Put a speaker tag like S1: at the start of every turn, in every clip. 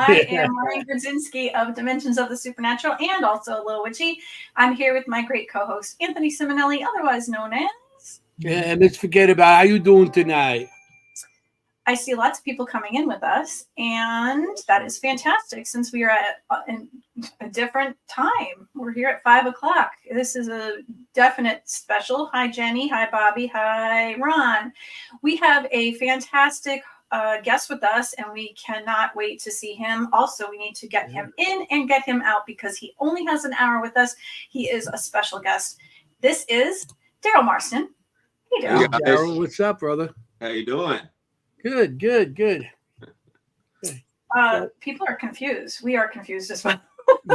S1: I am Maureen Grudzinski of Dimensions of the Supernatural and also a little witchy. I'm here with my great co-host, Anthony Simonelli, otherwise known as...
S2: Yeah, and let's forget about how you doing tonight.
S1: I see lots of people coming in with us, and that is fantastic since we are at a different time. We're here at 5 o'clock. This is a definite special. Hi, Jenny. Hi, Bobby. Hi, Ron. We have a fantastic guest with us, and we cannot wait to see him. Also, we need to get him in and get him out because he only has an hour with us. He is a special guest. This is DARYL Marston. Hey, DARYL.
S2: Hey, DARYL, what's up, brother?
S3: How you doing?
S2: Good.
S1: People are confused. We are confused as well.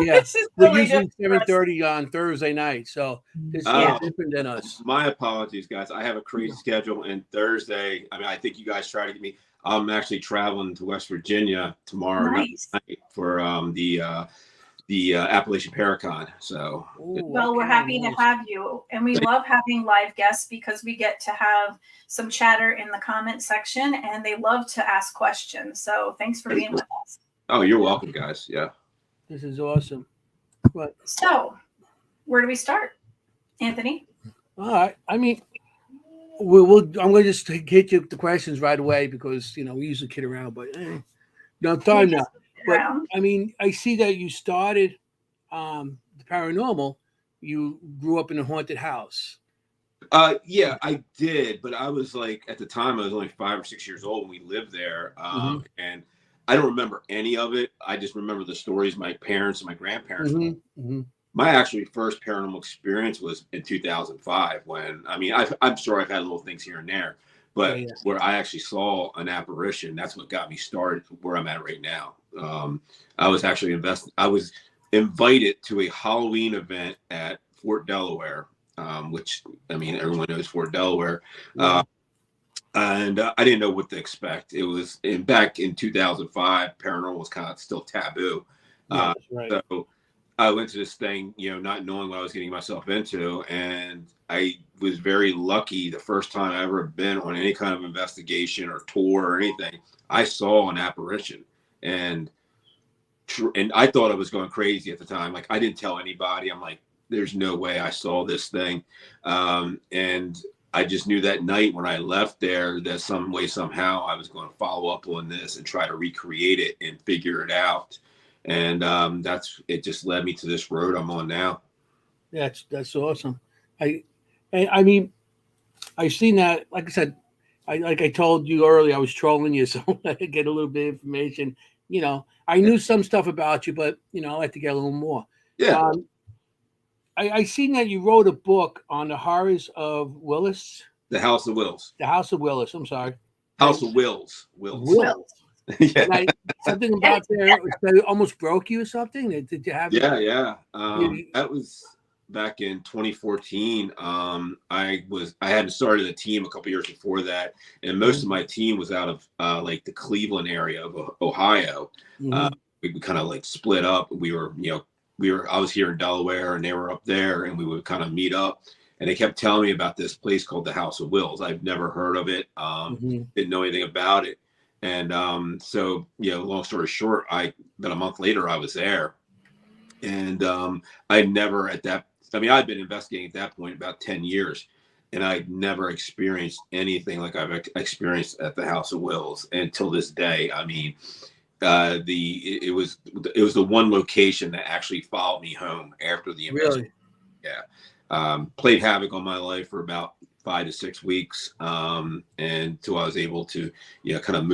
S2: Yeah, we're usually 7:30 on Thursday night, so this is different than us.
S3: My apologies, guys. I have a crazy schedule, and Thursday, I think you guys try to get me. I'm actually traveling to West Virginia tomorrow night for the Appalachian Paracon. So,
S1: well, we're happy to have you, and we love having live guests because we get to have some chatter in the comment section, and they love to ask questions. So, thanks for being with us.
S3: Oh, you're welcome, guys. Yeah,
S2: this is awesome. But
S1: so, where do we start, Anthony?
S2: All right. I mean, I'm going to just hit you with the questions right away because we usually kid around, but no time now. But I mean, I see that you started the paranormal. You grew up in a haunted house.
S3: Yeah, I did. But I was like, at the time, I was only 5 or 6 years old when we lived there. And I don't remember any of it. I just remember the stories my parents and my grandparents. My actually first paranormal experience was in 2005 when, I'm sure I've had little things here and there, but where I actually saw an apparition, that's what got me started where I'm at right now. I was actually I was invited to a Halloween event at Fort Delaware, which, everyone knows Fort Delaware. And I didn't know what to expect. It was back in 2005, paranormal was kind of still taboo. So I went to this thing, not knowing what I was getting myself into. And I was very lucky the first time I ever been on any kind of investigation or tour or anything, I saw an apparition. And I thought I was going crazy at the time. Like, I didn't tell anybody. I'm like, there's no way I saw this thing. And I just knew that night when I left there that some way, somehow I was going to follow up on this and try to recreate it and figure it out. And it just led me to this road I'm on now.
S2: That's awesome. I mean, I've seen that. Like I said, I told you earlier, I was trolling you, so I could get a little bit of information. I knew some stuff about you, but I like to get a little more.
S3: Yeah.
S2: I seen that you wrote a book on the horrors of Willis.
S3: The House of Wills.
S2: The House of Willis. I'm sorry.
S3: House of Wills.
S2: Wills. Yeah. Something about that almost broke you or something. Did you have?
S3: Yeah. That was back in 2014. I had started a team a couple years before that, and most of my team was out of like the Cleveland area of Ohio. We kind of like split up. I was here in Delaware and they were up there, and we would kind of meet up. And they kept telling me about this place called the House of Wills. I've never heard of it. Didn't know anything about it. And so, long story short, about a month later, I was there. And I'd never I'd been investigating at that point about 10 years. And I'd never experienced anything like I've experienced at the House of Wills until this day. It was the one location that actually followed me home after the investigation.
S2: Really?
S3: Yeah. Played havoc on my life for about 5 to 6 weeks, and until I was able to, kind of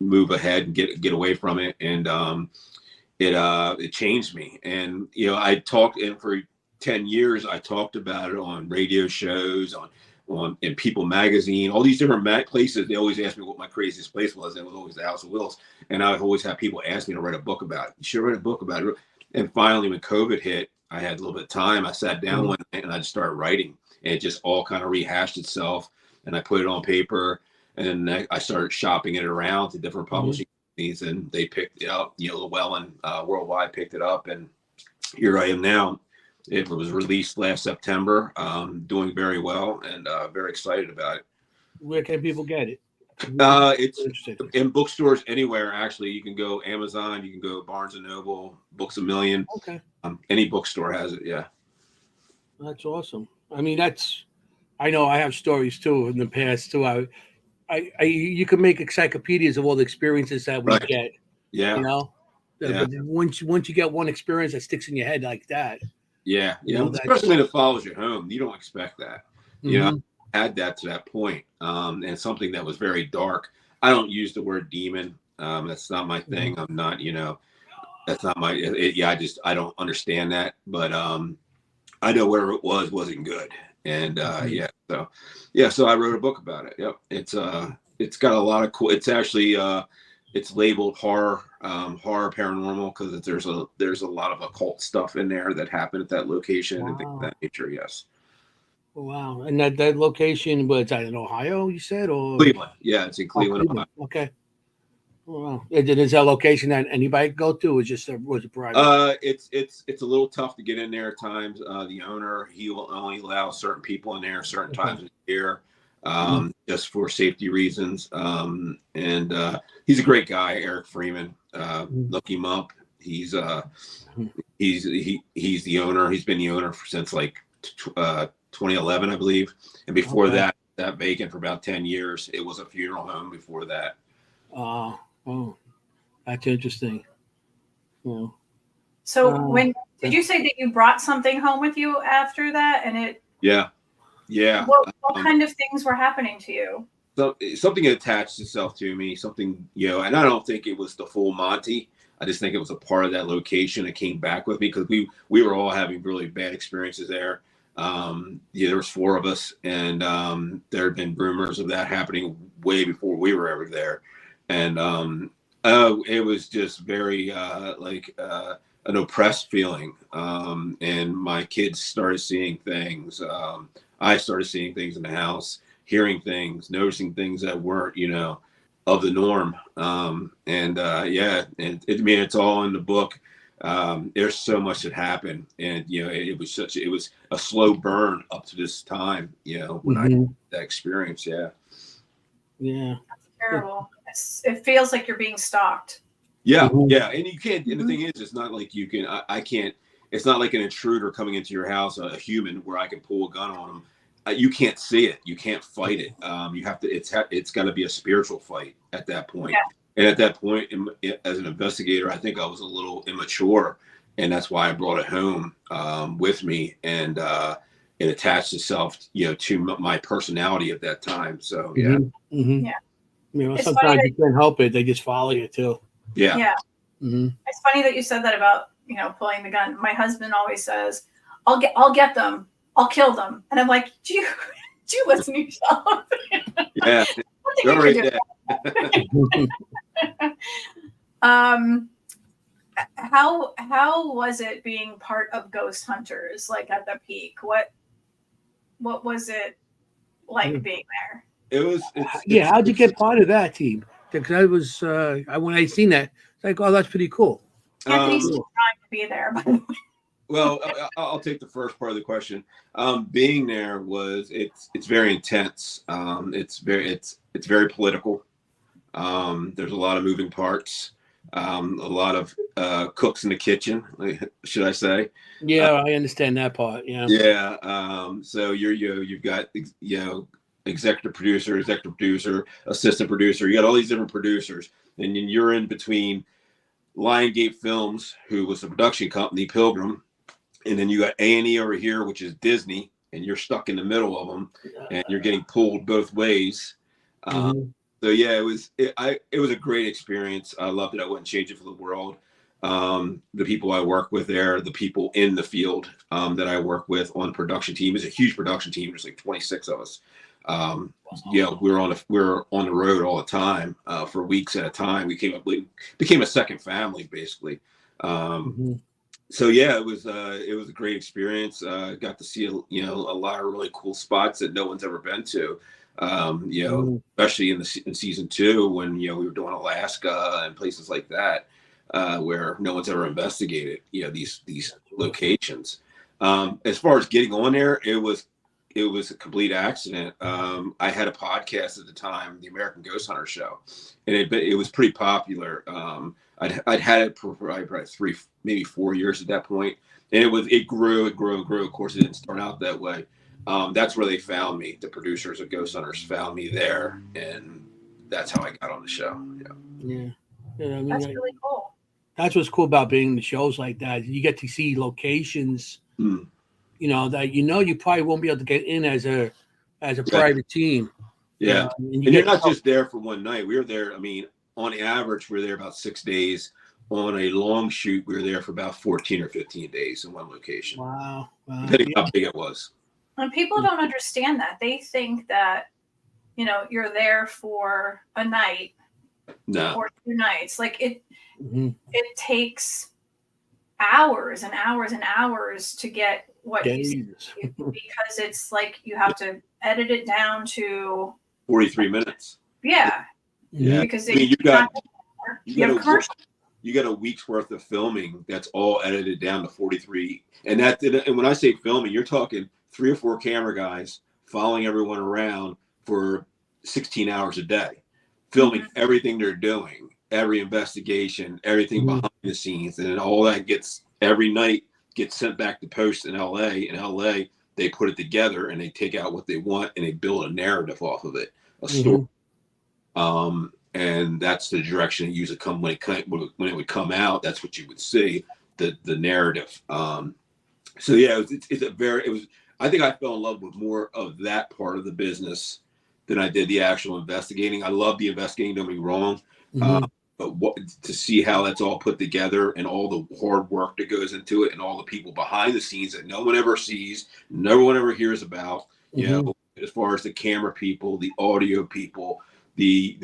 S3: move ahead and get away from it. And it changed me. And I talked, and for 10 years I talked about it on radio shows, in People magazine, all these different places. They always asked me what my craziest place was, and it was always the House of Wills. And I would always have people ask me to write a book about it. You should write a book about it. And finally, when COVID hit, I had a little bit of time. I sat down one night and I just started writing, and it just all kind of rehashed itself. And I put it on paper, and then I started shopping it around to different publishing companies, and they picked it up. Llewellyn Worldwide picked it up, and here I am now. It was released last September, doing very well, and very excited about it.
S2: Where can people get it?
S3: It's
S2: Interesting.
S3: in bookstores anywhere. Actually, you can go Amazon, you can go Barnes and Noble, Books a Million.
S2: Okay,
S3: Any bookstore has it. Yeah.
S2: that's awesome. I mean, I know I have stories too in the past too. You can make encyclopedias of all the experiences that we
S3: Right.
S2: get.
S3: Yeah.
S2: You know,
S3: Yeah.
S2: but once you get one experience that sticks in your head like that,
S3: Yeah.
S2: you know,
S3: Especially when it follows you home, you don't expect that. You know,
S2: Mhm.
S3: I had that to that point, and something that was very dark. I don't use the word demon. That's not my thing. I'm not. That's not my. I don't understand that. But I know whatever it wasn't good. And so I wrote a book about it. Yep. It's got a lot of cool. It's actually it's labeled horror paranormal because there's a lot of occult stuff in there that happened at that location and things of that nature. Yes.
S2: Wow. And that location was that in Ohio, you said, or
S3: Cleveland. Yeah, it's in Cleveland.
S2: Cleveland. Okay. Oh, wow. Is that a location that anybody can go to? Or was it private?
S3: It's a little tough to get in there at times. The owner, he will only allow certain people in there certain times of the year, just for safety reasons. And he's a great guy, Eric Freeman. Look him up. He's the owner. He's been the owner since like 2011, I believe. And before that vacant for about 10 years. It was a funeral home before that.
S2: Oh, that's interesting. Yeah.
S1: So when did you say that you brought something home with you after that? And it
S3: Yeah.
S1: what kind of things were happening to you?
S3: So, something attached itself to me, something, and I don't think it was the full Monty. I just think it was a part of that location that came back with me because we were all having really bad experiences there. There was 4 of us, and there had been rumors of that happening way before we were ever there. And it was just very an oppressed feeling. And my kids started seeing things. I started seeing things in the house, hearing things, noticing things that weren't, of the norm. And it's all in the book. There's so much that happened, and it was a slow burn up to this time. When I had that experience. Yeah.
S1: That's terrible. It feels like you're being stalked.
S3: Yeah, and you can't. And the thing is, it's not like you can. I can't. It's not like an intruder coming into your house, a human, where I can pull a gun on them. You can't see it. You can't fight it. You have to. It's got to be a spiritual fight at that point. Yeah. And at that point, as an investigator, I think I was a little immature, and that's why I brought it home with me, and it attached itself, to my personality at that time. So yeah.
S2: Sometimes you can't help it; they just follow you too.
S3: Yeah.
S1: It's funny that you said that about pulling the gun. My husband always says, "I'll get them. I'll kill them," and I'm like, "Do you listen to yourself?"
S3: Yeah. You're right there.
S1: How was it being part of Ghost Hunters, like at the peak? What was it like being there?
S2: How'd you get part of that team? Because I was when I seen that, it's like, oh, that's pretty cool.
S1: Anthony's still trying to be there, by the way.
S3: Well, I'll take the first part of the question. Being there it's very intense. It's very political. There's a lot of moving parts. A lot of cooks in the kitchen, should I say?
S2: Yeah, I understand that part. Yeah.
S3: Yeah. So you've got executive producer, assistant producer. You got all these different producers, and then you're in between Liongate Films, who was the production company, Pilgrim, and then you got A&E over here, which is Disney, and you're stuck in the middle of them, and you're getting pulled both ways. So yeah, it was a great experience. I loved it. I wouldn't change it for the world. The people I work with there, the people in the field that I work with on the production team, is a huge production team. There's like 26 of us. We're on the road all the time for weeks at a time. We became a second family basically. So yeah, it was a great experience. Got to see a lot of really cool spots that no one's ever been to. Especially in season 2 when we were doing Alaska and places like that where no one's ever investigated these locations. As far as getting on there, it was a complete accident. I had a podcast at the time, the American Ghost Hunter Show, and it was pretty popular. I'd had it for probably 3, maybe 4 years at that point, and it grew and grew and grew. Of course, it didn't start out that way. That's where they found me. The producers of Ghost Hunters found me there, and that's how I got on the show.
S2: Yeah. I mean,
S1: That's really cool.
S2: That's what's cool about being in the shows like that. You get to see locations, that you probably won't be able to get in as a private team.
S3: Yeah. And you're not just there for one night. We were there, I mean, on average, we're there about 6 days. On a long shoot, we were there for about 14 or 15 days in one location.
S2: Wow.
S3: Depending how big it was.
S1: And people don't understand that. They think that, you're there for a night or 2 nights. Like it takes hours and hours and hours to get what you see, because it's like you have to edit it down to
S3: 43 minutes.
S1: Yeah. Because
S3: you got a week's worth of filming that's all edited down to 43. And when I say filming, you're talking 3 or 4 camera guys following everyone around for 16 hours a day, filming everything they're doing, every investigation, everything behind the scenes, and then all that every night gets sent back to post in LA. In LA, they put it together and they take out what they want and they build a narrative off of it, a story. And that's the direction it usually come when it would come out. That's what you would see, the narrative. So yeah, I think I fell in love with more of that part of the business than I did the actual investigating. I love the investigating, don't get me wrong. But to see how that's all put together and all the hard work that goes into it and all the people behind the scenes that no one ever sees, no one ever hears about, as far as the camera people, the audio people, the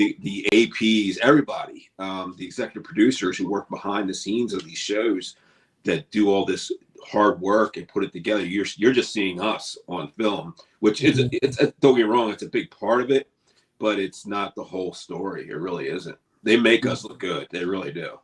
S3: APs, everybody, the executive producers who work behind the scenes of these shows that do all this hard work and put it together. You're just seeing us on film, which is don't get me wrong, it's a big part of it, but it's not the whole story. It really isn't. They make us look good. They really do.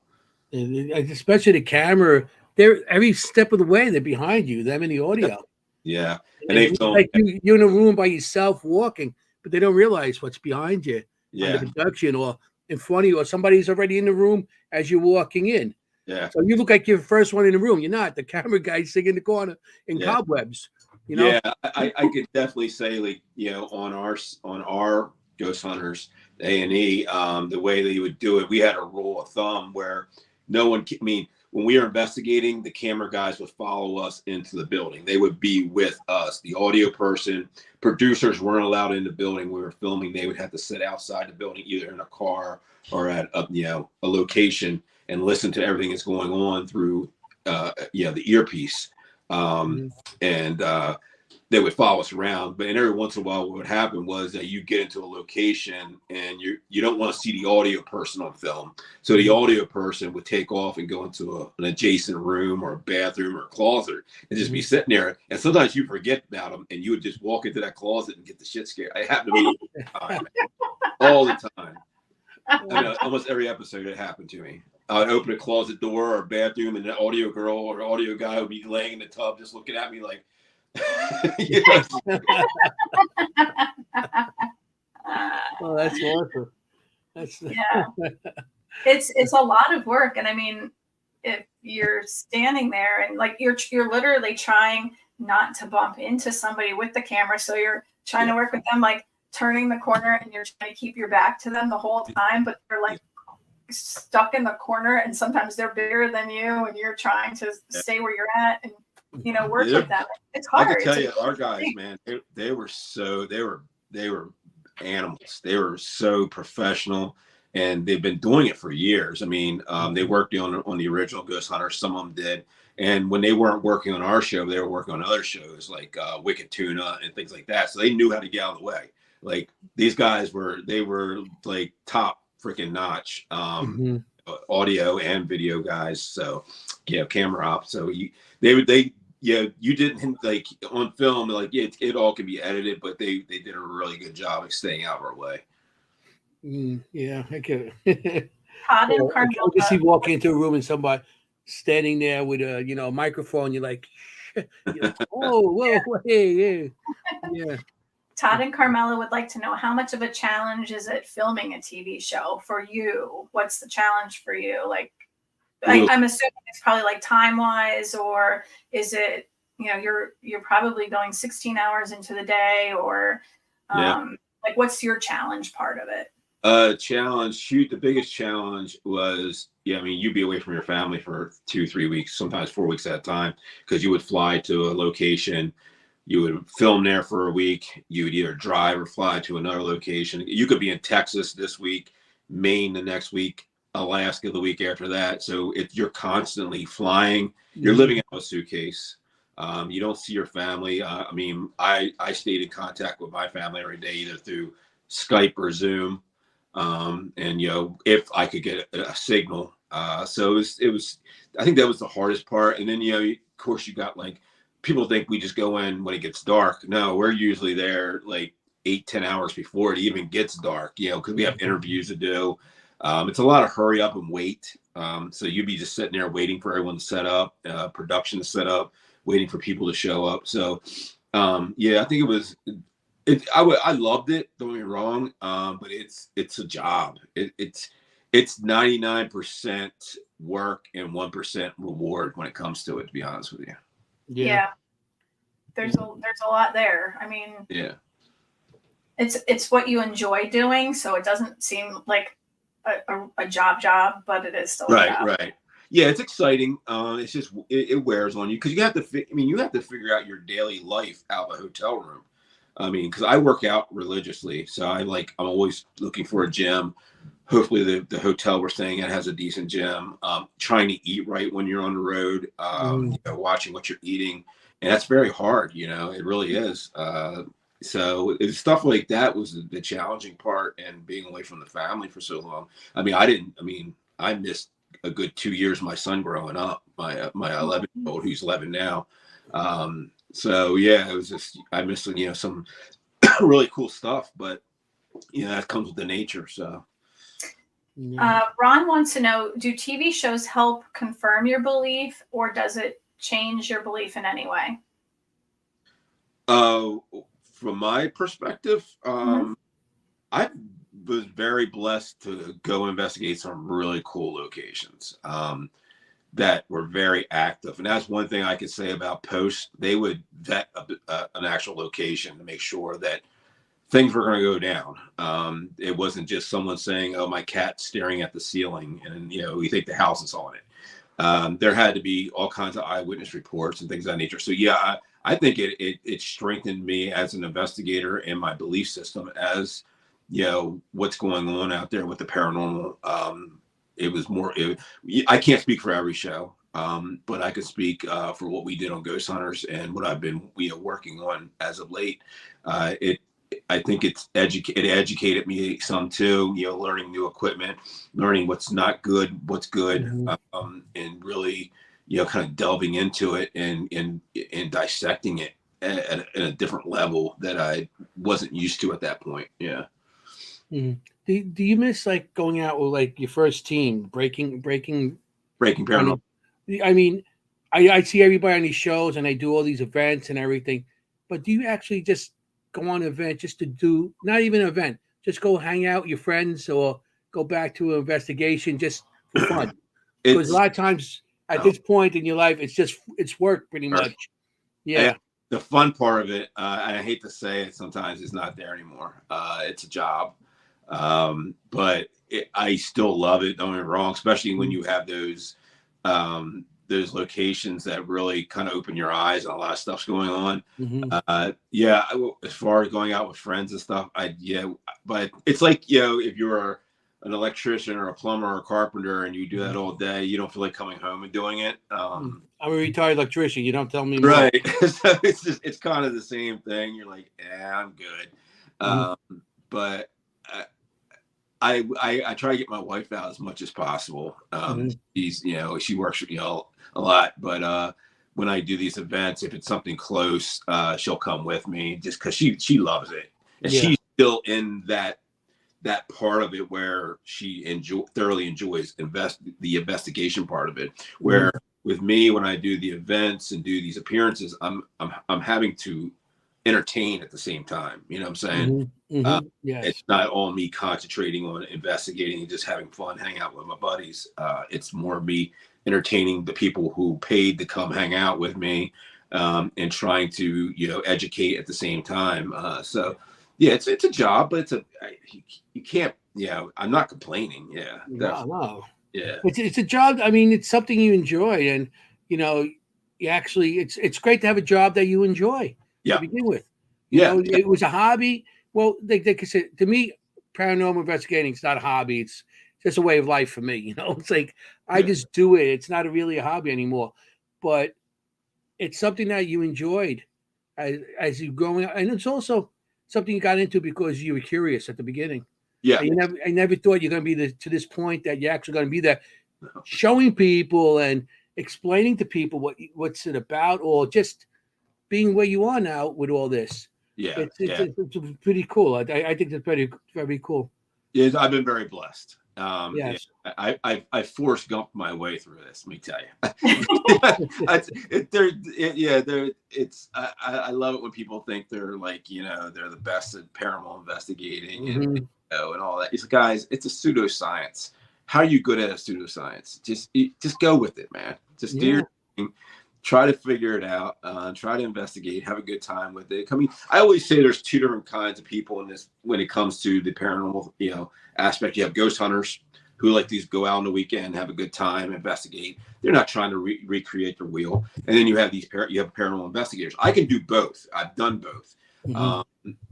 S2: And especially the camera, they're every step of the way. They're behind you. Them in the audio.
S3: Yeah, and they film
S2: like you're in a room by yourself walking, but they don't realize what's behind you. On the production or in front of you, or somebody's already in the room as you're walking in.
S3: Yeah.
S2: So you look like you're the first one in the room. You're not. The camera guy's sitting in the corner in cobwebs.
S3: Yeah, I could definitely say, like, on our Ghost Hunters A&E, the way they would do it, we had a rule of thumb where no one. I mean, when we were investigating, the camera guys would follow us into the building. They would be with us. The audio person, producers weren't allowed in the building. We were filming. They would have to sit outside the building, either in a car or at a location, and listen to everything that's going on through the earpiece. And they would follow us around. But every once in a while, what would happen was that you get into a location and you don't want to see the audio person on film. So the audio person would take off and go into an adjacent room or a bathroom or a closet and just be sitting there. And sometimes you forget about them and you would just walk into that closet and get the shit scared. It happened to me all the time. I mean, almost every episode it happened to me. I would open a closet door or a bathroom and the audio girl or audio guy would be laying in the tub just looking at me like,
S2: Oh, that's awesome.
S1: It's a lot of work, and I mean, if you're standing there and like you're literally trying not to bump into somebody with the camera, so you're trying to work with them, like turning the corner, and you're trying to keep your back to them the whole time, but they're like stuck in the corner, and sometimes they're bigger than you, and you're trying to stay where you're at and work with them. It's hard.
S3: I can tell you, our guys, man, they were animals. They were so professional, and they've been doing it for years. I mean, they worked on the original Ghost Hunter. Some of them did, and when they weren't working on our show, they were working on other shows like Wicked Tuna and things like that. So they knew how to get out of the way. Like these guys were like top freaking notch audio and video guys. So camera ops. So you didn't like on film, like it all can be edited, but they did a really good job of staying out of our way.
S2: Yeah, I get
S1: it.
S2: You see walking into a room and somebody standing there with a microphone. You're like, Oh, whoa, hey, yeah.
S1: Todd and Carmela would like to know, how much of a challenge is it filming a TV show for you? What's the challenge for you? Like, I'm assuming it's probably like time wise, or is it, you're probably going 16 hours into the day, or like, what's your challenge part of it?
S3: The biggest challenge was, you'd be away from your family for 2-3 weeks, sometimes 4 weeks at a time, because you would fly to a location, you would film there for a week, you would either drive or fly to another location. You could be in Texas this week, Maine the next week, Alaska the week after that. So you're constantly flying, you're living out of a suitcase. You don't see your family. I stayed in contact with my family every day, either through Skype or Zoom. And if I could get a signal. So it was, I think that was the hardest part. And then, of course you got like, people think we just go in when it gets dark. No, we're usually there like 8-10 hours before it even gets dark, because we have interviews to do. It's a lot of hurry up and wait. So you'd be just sitting there waiting for everyone to set up, production to set up, waiting for people to show up. So, I think it was, I loved it. Don't get me wrong. But it's a job. It's 99% work and 1% reward when it comes to it, to be honest with you.
S1: Yeah. There's a lot there. I mean, it's what you enjoy doing, so it doesn't seem like a job, but it is still a job.
S3: Right. Yeah, it's exciting. It's just it wears on you, because you have to. You have to figure out your daily life out of a hotel room. Because I work out religiously, so I'm always looking for a gym. Hopefully the hotel we're staying at has a decent gym. Trying to eat right when you're on the road, watching what you're eating. And that's very hard, it really is. So stuff like that was the challenging part, and being away from the family for so long. I missed a good 2 years of my son growing up, my 11-year-old, who's 11 now. So it was just, I missed, some really cool stuff, but that comes with the nature. So.
S1: Ron wants to know, do TV shows help confirm your belief, or does it change your belief in any way?
S3: From my perspective, I was very blessed to go investigate some really cool locations that were very active. And that's one thing I could say about Post. They would vet an actual location to make sure that things were going to go down. It wasn't just someone saying, "Oh, my cat's staring at the ceiling," and we think the house is on it. There had to be all kinds of eyewitness reports and things of that nature. So I think it strengthened me as an investigator and my belief system as what's going on out there with the paranormal. It was more. I can't speak for every show, but I could speak for what we did on Ghost Hunters and what I've been working on as of late. I think it educated me some too, learning new equipment, learning what's not good, what's good, and really, kind of delving into it and dissecting it at a different level that I wasn't used to at that point. Yeah.
S2: Mm-hmm. Do you miss like going out with like your first team, breaking
S3: Paranormal?
S2: I see everybody on these shows and they do all these events and everything, but do you actually just go on an event just to do, not even an event, just go hang out with your friends or go back to an investigation just for fun? Because a lot of times at this point in your life, it's work pretty much. Yeah.
S3: The fun part of it, and I hate to say it, sometimes it's not there anymore. It's a job. But I still love it. Don't get me wrong, especially when you have those locations that really kind of open your eyes and a lot of stuff's going on. As far as going out with friends and stuff, but it's like, if you're an electrician or a plumber or a carpenter and you do that all day, you don't feel like coming home and doing it.
S2: I'm a retired electrician. You don't tell me more.
S3: Right. So it's kind of the same thing. You're like, I'm good. But I try to get my wife out as much as possible. She works with me a lot, but when I do these events, if it's something close, she'll come with me just because she loves it, and she's still in that part of it where she thoroughly enjoys the investigation part of it, where with me when I do the events and do these appearances, I'm having to entertain at the same time. You know what I'm saying?
S2: Yes.
S3: It's not all me concentrating on investigating and just having fun, hang out with my buddies. It's more me entertaining the people who paid to come hang out with me, and trying to, educate at the same time. So yeah, it's a job, but you can't. Yeah, I'm not complaining. Yeah,
S2: No.
S3: yeah.
S2: It's a job. I mean, it's something you enjoy, and you actually it's great to have a job that you enjoy
S3: Yeah.
S2: to begin with.
S3: Yeah.
S2: It was a hobby. Well, they could say to me, paranormal investigating is not a hobby. It's just a way of life for me. It's like I just do it. It's not really a hobby anymore, but it's something that you enjoyed as you growing up, and it's also something you got into because you were curious at the beginning.
S3: Yeah.
S2: I never thought you're going to be to this point that you're actually going to be there, showing people and explaining to people what's it about, or just being where you are now with all this.
S3: Yeah.
S2: It's pretty cool. I think it's very, very cool.
S3: Yeah, I've been very blessed.
S2: Yes.
S3: Yeah, I forced Gump my way through this. Let me tell you. I love it when people think they're like, they're the best at paranormal investigating and all that. It's guys, it's a pseudoscience. How are you good at a pseudoscience? Just go with it, man. Just do your thing. Try to figure it out. Try to investigate. Have a good time with it. I mean, I always say there's two different kinds of people in this when it comes to the paranormal, aspect. You have ghost hunters who like to go out on the weekend, have a good time, investigate. They're not trying to recreate the wheel. And then you have paranormal investigators. I can do both. I've done both. And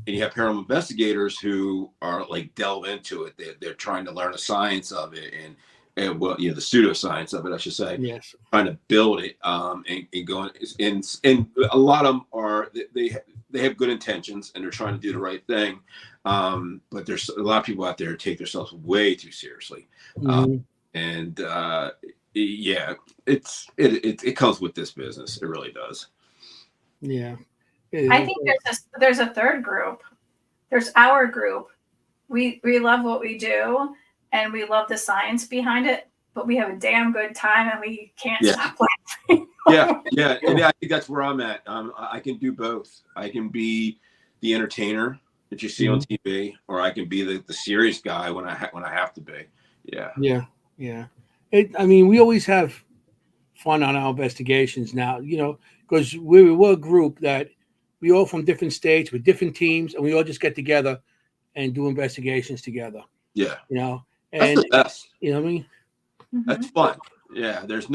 S3: you have paranormal investigators who are like delve into it. They're trying to learn the science of it and the pseudoscience of it, I should say.
S2: Yes.
S3: Trying to build it, and going, and a lot of them are they have good intentions and they're trying to do the right thing. But there's a lot of people out there who take themselves way too seriously. It comes with this business. It really does.
S2: Yeah.
S1: I think there's a third group. There's our group. We love what we do and we love the science behind it, but we have a damn good time and we can't stop laughing.
S3: Yeah. And I think that's where I'm at. I can do both. I can be the entertainer that you see on TV, or I can be the serious guy when I have to be. Yeah.
S2: I mean, we always have fun on our investigations now, because we're a group that we all from different states with different teams, and we all just get together and do investigations together.
S3: Yeah.
S2: And
S3: that's the best.
S2: You know what I mean?
S3: That's fun. Yeah. There's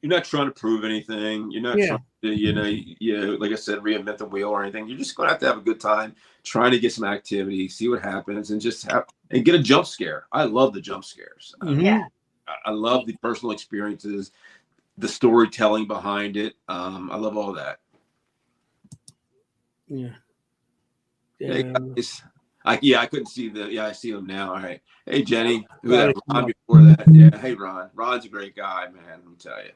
S3: you're not trying to prove anything. You're not trying to, like I said, reinvent the wheel or anything. You're just going to have a good time, trying to get some activity, see what happens, and get a jump scare. I love the jump scares. I love the personal experiences, the storytelling behind it. I love all that. I couldn't see I see them now. All right. Hey, Jenny. Who had Ron before that? Yeah. Hey, Ron. Ron's a great guy, man. Let me tell you.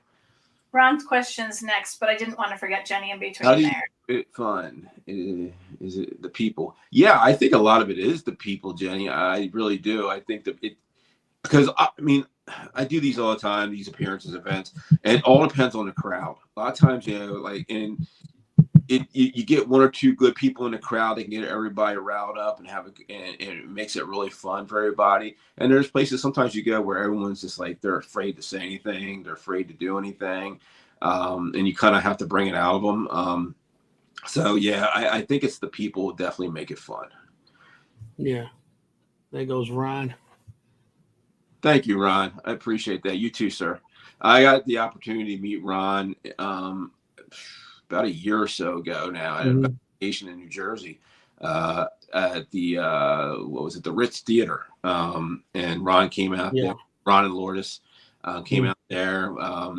S1: Ron's question's next, but I didn't want to forget Jenny in between there.
S3: Fun. Is it the people? Yeah, I think a lot of it is the people, Jenny. I really do. I think because I do these all the time, these appearances, events, and it all depends on the crowd. A lot of times, you get one or two good people in the crowd that can get everybody riled up and and it makes it really fun for everybody. And there's places sometimes you go where everyone's just like, they're afraid to say anything. They're afraid to do anything. And you kind of have to bring it out of them. So yeah, I think it's the people who definitely make it fun. Yeah.
S2: There goes Ron.
S3: Thank you, Ron. I appreciate that. You too, sir. I got the opportunity to meet Ron about a year or so ago now at a vacation in New Jersey at the the Ritz Theater. And Ron came out there. Ron and Lourdes came out there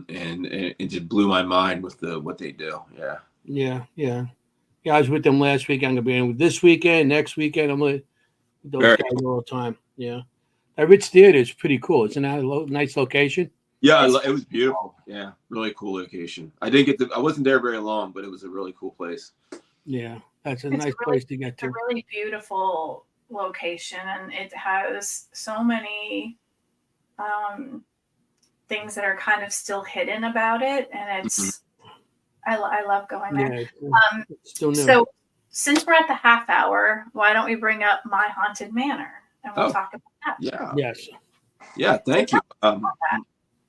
S3: and it just blew my mind with what they do. Yeah.
S2: I was with them last week. I'm gonna be in this weekend, next weekend. I'm with those guys all the time. Yeah. That Ritz Theater is pretty cool. It's a nice location.
S3: Yeah, it was beautiful. Yeah, really cool location. I wasn't there very long, but it was a really cool place.
S2: Yeah, that's a nice place to get to.
S1: It's a really beautiful location, and it has so many things that are kind of still hidden about it, and it's I love going there.
S2: Yeah, still new.
S1: So since we're at the half hour, why don't we bring up My Haunted Manor and we'll talk about that?
S3: Yeah.
S2: Yes.
S3: Yeah. Thank you.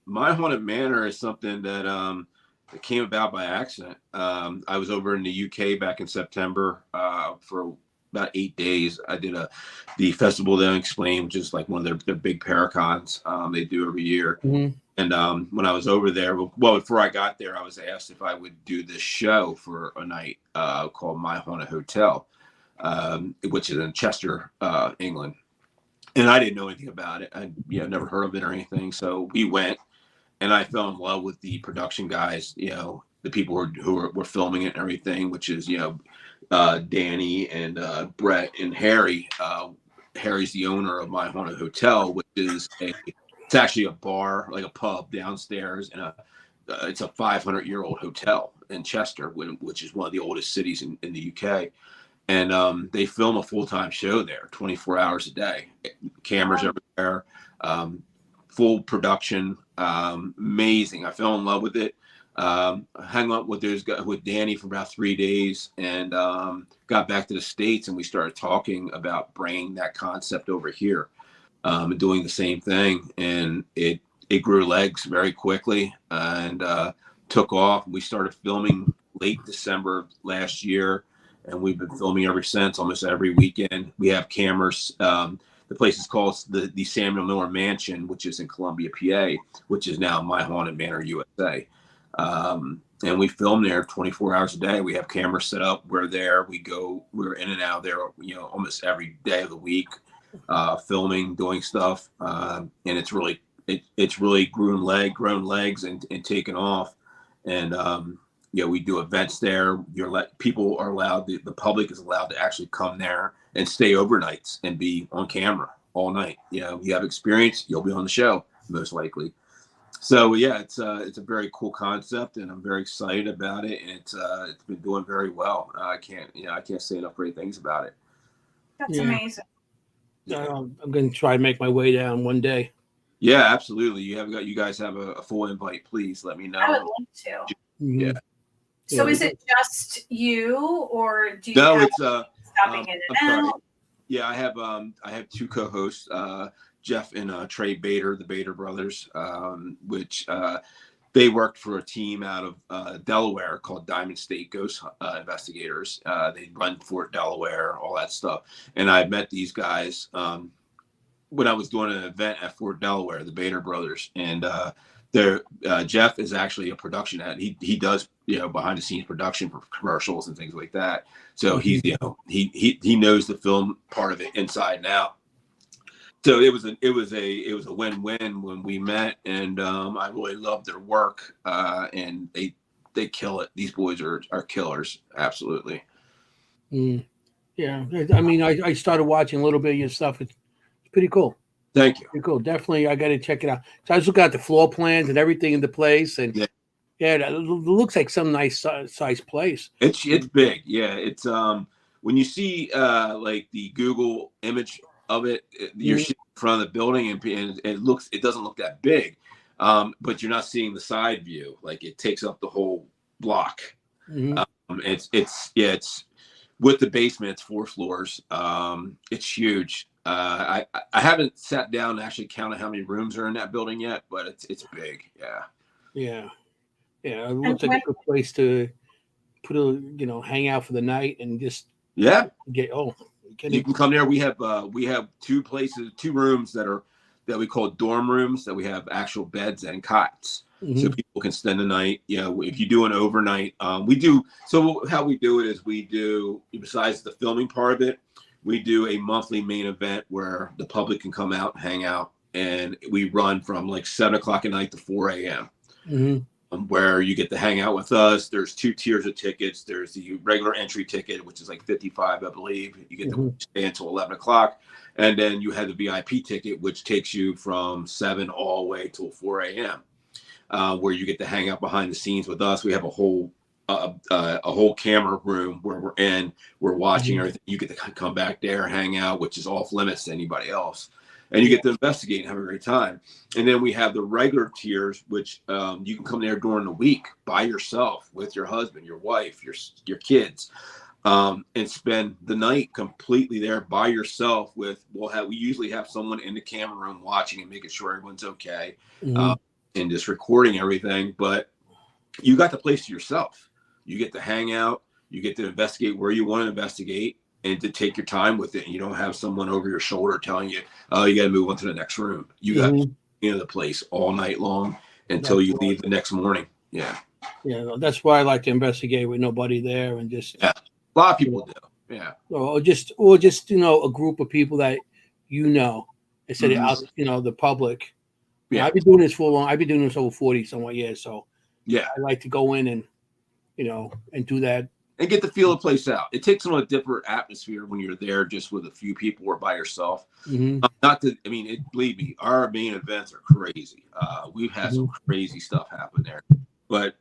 S3: My Haunted Manor is something that it came about by accident. I was over in the UK back in September for about 8 days. I did the Festival of Unexplained, which is like one of their big paracons they do every year. And when I was over there, well, before I got there, I was asked if I would do this show for a night called My Haunted Hotel, which is in Chester, England. And I didn't know anything about it. I never heard of it or anything. So we went, and I fell in love with the production guys, the people who were filming it and everything, which is, Danny and Brett and Harry. Harry's the owner of My Haunted Hotel, which is it's actually a bar, like a pub downstairs, and it's a 500-year-old hotel in Chester, which is one of the oldest cities in the UK. And they film a full-time show there, 24 hours a day, cameras everywhere, full production, amazing. I fell in love with it. Hung out with Danny for about 3 days, and got back to the States, and we started talking about bringing that concept over here, and doing the same thing. And it grew legs very quickly and took off. We started filming late December last year, and we've been filming ever since, almost every weekend. We have cameras. The place is called the Samuel Miller Mansion, which is in Columbia, PA, which is now My Haunted Manor, USA. And we film there 24 hours a day. We have cameras set up. We're there. We're in and out there, almost every day of the week, filming, doing stuff. And it's really grown legs and taken off. And, we do events there. People are allowed, the public is allowed to actually come there and stay overnights and be on camera all night. You have experience, you'll be on the show, most likely. So yeah, it's a very cool concept, and I'm very excited about it. And it's been doing very well. I can't say enough great things about it.
S1: That's amazing.
S2: I'm going to try to make my way down one day.
S3: Yeah, absolutely. You guys have a full invite. Please let me know.
S1: I would love to.
S3: Yeah.
S1: So is it just you, or do you?
S3: No,
S1: have
S3: it's
S1: stopping in and out?
S3: Yeah, I have two co-hosts, Jeff and Trey Bader, the Bader brothers, which they worked for a team out of Delaware called Diamond State Ghost Investigators. They run Fort Delaware, all that stuff. And I met these guys when I was doing an event at Fort Delaware, the Bader brothers. And Jeff is actually a production head. He does behind the scenes production for commercials and things like that. So he's he knows the film part of it inside and out. So it was a win-win when we met, and I really loved their work, and they kill it. These boys are killers, absolutely.
S2: Yeah, I mean, I started watching a little bit of your stuff. It's pretty cool.
S3: Thank you.
S2: Pretty cool. Definitely, I got to check it out. So I was looking at the floor plans and everything in the place, and it looks like some nice size place. It's
S3: big. Yeah, it's when you see like the Google image of it, you're in front of the building, and it doesn't look that big, but you're not seeing the side view. Like, it takes up the whole block. It's with the basement, it's 4 floors. It's huge. I haven't sat down and actually counted how many rooms are in that building yet, but it's big.
S2: Yeah. It looks like a good place to put hang out for the night and just get. You can come there. We have 2 rooms that we call dorm rooms, that we have actual beds and cots, so people can spend the night. If you do an overnight, we do. So how we do it is besides the filming part of it, we do a monthly main event where the public can come out and hang out, and we run from like 7:00 at night to 4 a.m. Where you get to hang out with us. There's 2 tiers of tickets. There's the regular entry ticket, which is like $55, I believe. You get to stay until 11 o'clock. And then you have the VIP ticket, which takes you from 7 all the way till 4 a.m., where you get to hang out behind the scenes with us. We have a whole camera room where we're watching everything. You get to come back there, hang out, which is off limits to anybody else.
S3: and you get to investigate and have a great time. And then we have the regular tiers, which you can come there during the week by yourself with your husband, your wife, your kids, and spend the night completely there by yourself. We usually have someone in the camera room watching and making sure everyone's okay, and just recording everything. But you got the place to yourself. You get to hang out. You get to investigate where you want to investigate, and to take your time with it. And you don't have someone over your shoulder telling you, "Oh, you got to move on to the next room." You got the place all night long until you leave the next morning. Yeah.
S2: Yeah, that's why I like to investigate with nobody there, and just
S3: a lot of people do. Yeah.
S2: Or just a group of people that instead of out the public.
S3: Yeah.
S2: I've been doing this for long. I've been doing this over 40 somewhat years, so
S3: yeah,
S2: I like to go in and and do that.
S3: And get the feel of the place out. It takes on a different atmosphere when you're there just with a few people or by yourself. Believe me, our main events are crazy. We've had some crazy stuff happen there. But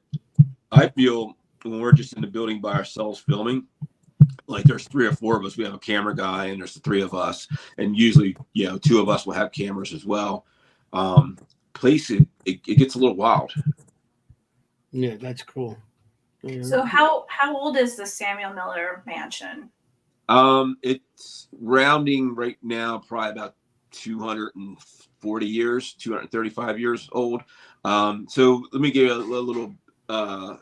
S3: I feel when we're just in the building by ourselves filming, like there's 3 or 4 of us. We have a camera guy and there's the 3 of us. And usually, 2 of us will have cameras as well. It gets a little wild.
S2: Yeah, that's cool.
S1: So how old is the Samuel Miller mansion?
S3: It's rounding right now, probably about 240 years, 235 years old. So let me give you a little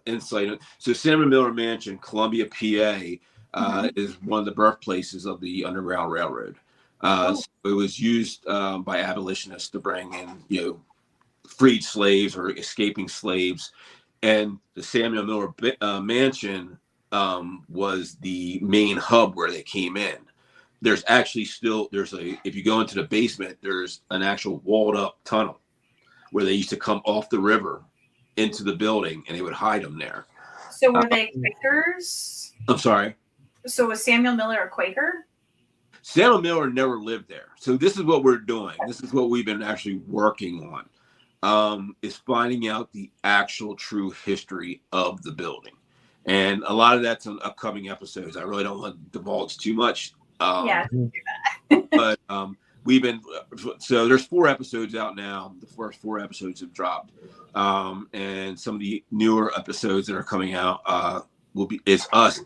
S3: insight. So Samuel Miller Mansion, Columbia, PA, is one of the birthplaces of the Underground Railroad. So it was used by abolitionists to bring in, freed slaves or escaping slaves. And the Samuel Miller Mansion was the main hub where they came in. There's actually if you go into the basement, there's an actual walled up tunnel where they used to come off the river into the building, and they would hide them there.
S1: So were they Quakers?
S3: I'm sorry?
S1: So was Samuel Miller a Quaker?
S3: Samuel Miller never lived there. So this is what we're doing. This is what we've been actually working on. Is finding out the actual true history of the building. And a lot of that's in upcoming episodes. I really don't want to divulge too much.
S1: Do that.
S3: But there's 4 episodes out now. The first 4 episodes have dropped. And some of the newer episodes that are coming out is us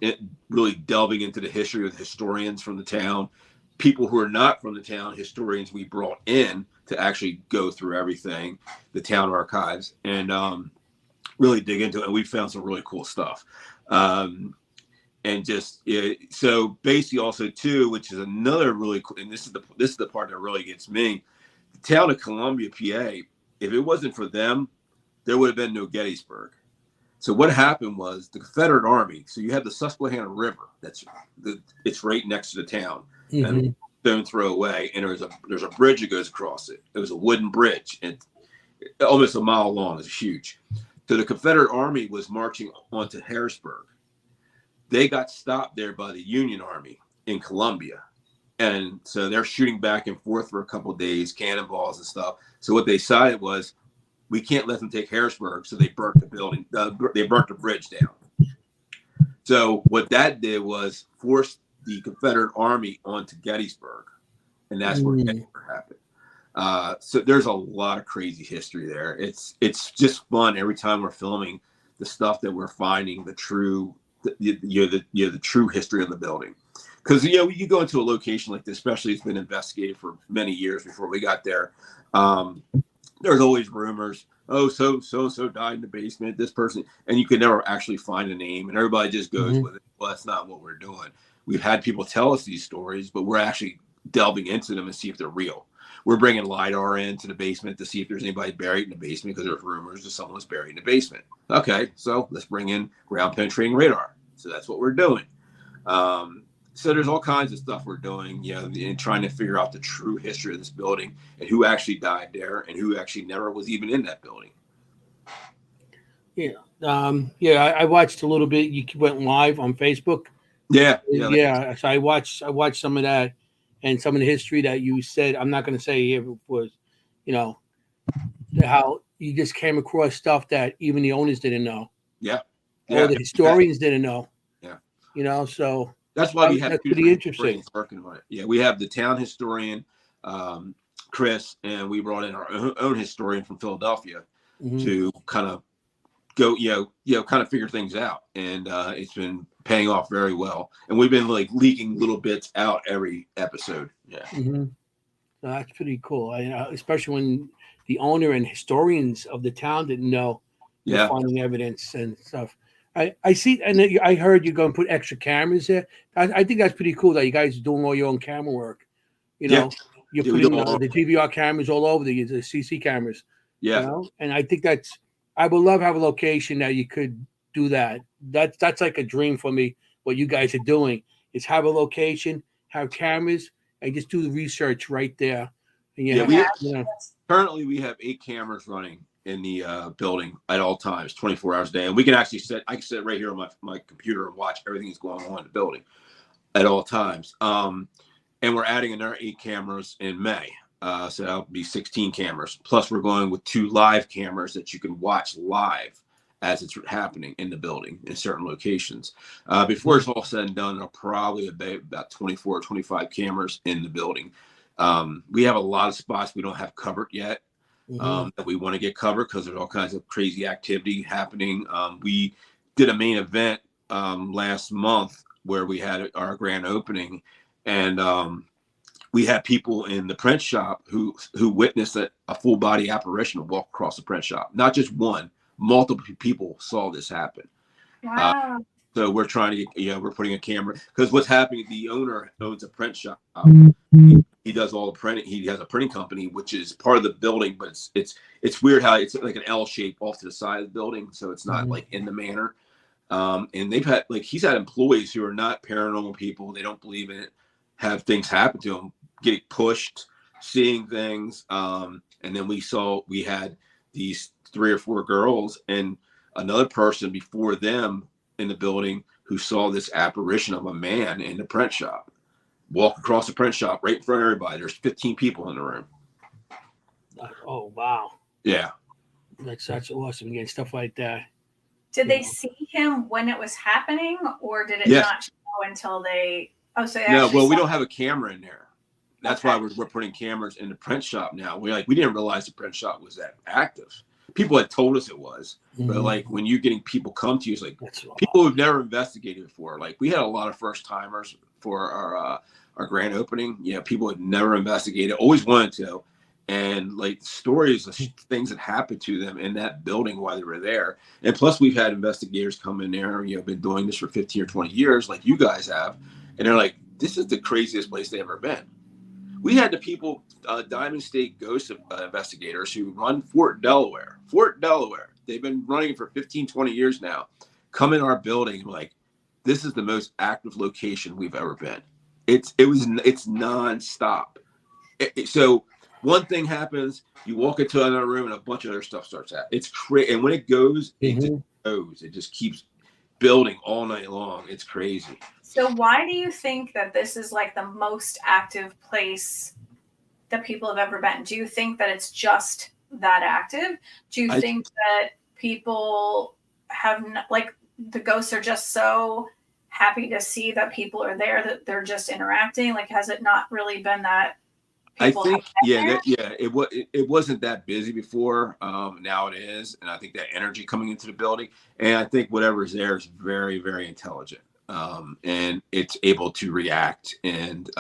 S3: really delving into the history with historians from the town, people who are not from the town, historians we brought in to actually go through everything, the town archives, and really dig into it. And we found some really cool stuff. So basically also too, which is another really cool, and this is the part that really gets me, the town of Columbia, PA, if it wasn't for them, there would have been no Gettysburg. So what happened was the Confederate Army, so you have the Susquehanna River, it's right next to the town. And don't throw away, and there's a bridge that goes across it. It was a wooden bridge, and almost a mile long. It's huge. So the Confederate Army was marching onto Harrisburg. They got stopped there by the Union Army in Columbia, and so they're shooting back and forth for a couple of days, cannonballs and stuff. So what they decided was, we can't let them take Harrisburg, so they burnt the building. They burnt the bridge down. So what that did was force the Confederate Army onto Gettysburg, and that's where Gettysburg happened. So there's a lot of crazy history there. It's just fun every time we're filming the stuff that we're finding, the true history of the building. Because you go into a location like this, especially it's been investigated for many years before we got there. There's always rumors. Oh, so died in the basement. This person, and you can never actually find a name, and everybody just goes with it. Well, that's not what we're doing. We've had people tell us these stories, but we're actually delving into them and see if they're real. We're bringing LiDAR into the basement to see if there's anybody buried in the basement, because there's rumors that someone was buried in the basement. Okay, so let's bring in ground penetrating radar. So that's what we're doing. So there's all kinds of stuff we're doing, and trying to figure out the true history of this building and who actually died there and who actually never was even in that building.
S2: Yeah. I watched a little bit. You went live on Facebook.
S3: Yeah.
S2: So I watched some of that and some of the history that you said. I'm not going to say here was, how you just came across stuff that even the owners didn't know.
S3: Yeah.
S2: Or the historians didn't know.
S3: Yeah.
S2: So
S3: that's why we have
S2: pretty interesting
S3: working on it. Yeah, we have the town historian, Chris, and we brought in our own historian from Philadelphia
S2: Mm-hmm.
S3: to kind of go, kind of figure things out. And it's been paying off very well. And we've been like leaking little bits out every episode. Yeah.
S2: Mm-hmm. So that's pretty cool. Especially when the owner and historians of the town didn't know you're finding evidence and stuff. I see, and I heard you're going to put extra cameras there. I think that's pretty cool that you guys are doing all your own camera work. You're putting the DVR cameras all over the CC cameras.
S3: Yeah.
S2: And I think I would love to have a location that you could do that. That's like a dream for me. What you guys are doing is have a location, have cameras, and just do the research right there. And
S3: currently we have 8 cameras running in the building at all times, 24 hours a day. And we can actually I can sit right here on my computer and watch everything that's going on in the building at all times. And we're adding another 8 cameras in May. So that'll be 16 cameras. Plus we're going with 2 live cameras that you can watch live as it's happening in the building in certain locations. Before it's all said and done, there'll probably be about 24 or 25 cameras in the building. We have a lot of spots we don't have covered yet. That we want to get covered because there's all kinds of crazy activity happening. We did a main event last month where we had our grand opening, and we had people in the print shop who witnessed a full body apparition walk across the print shop. Not just one, multiple people saw this happen.
S1: Wow.
S3: So we're trying to get, we're putting a camera, because what's happening, the owner owns a print shop. He does all the printing. He has a printing company, which is part of the building, but it's weird how it's like an L shape off to the side of the building. So it's not like in the manor. And they've had, like, he's had employees who are not paranormal people. They don't believe in it, have things happen to them, getting pushed, seeing things. And then we had these 3 or 4 girls and another person before them in the building who saw this apparition of a man in the print shop walk across the print shop right in front of everybody. There's 15 people in the room.
S2: Oh, wow.
S3: Yeah.
S2: That's awesome. Again, stuff like that.
S1: Did they see him when it was happening, or did it not show until they? Oh, so
S3: we don't have a camera in there. That's why we're putting cameras in the print shop now. We didn't realize the print shop was that active. People had told us it was, but like when you're getting people come to you, it's like people who've never investigated before. Like we had a lot of first timers for our grand opening. Yeah, people had never investigated, always wanted to, and like stories of things that happened to them in that building while they were there. And plus, we've had investigators come in there. Been doing this for 15 or 20 years, like you guys have, and they're like, "This is the craziest place they've ever been." We had the people, Diamond State Ghost investigators who run Fort Delaware. They've been running for 15, 20 years now. Come in our building and like, this is the most active location we've ever been. It's nonstop. So one thing happens, you walk into another room and a bunch of other stuff starts happening. It's crazy. And when it goes, it just goes. It just keeps building all night long. It's crazy.
S1: So why do you think that this is like the most active place that people have ever been? Do you think that it's just that active? Do you think that people have like the ghosts are just so happy to see that people are there that they're just interacting? Like, has it not really been that?
S3: I think it wasn't that busy before. Now it is, and I think that energy coming into the building, and I think whatever's there is very, very intelligent. And it's able to react. And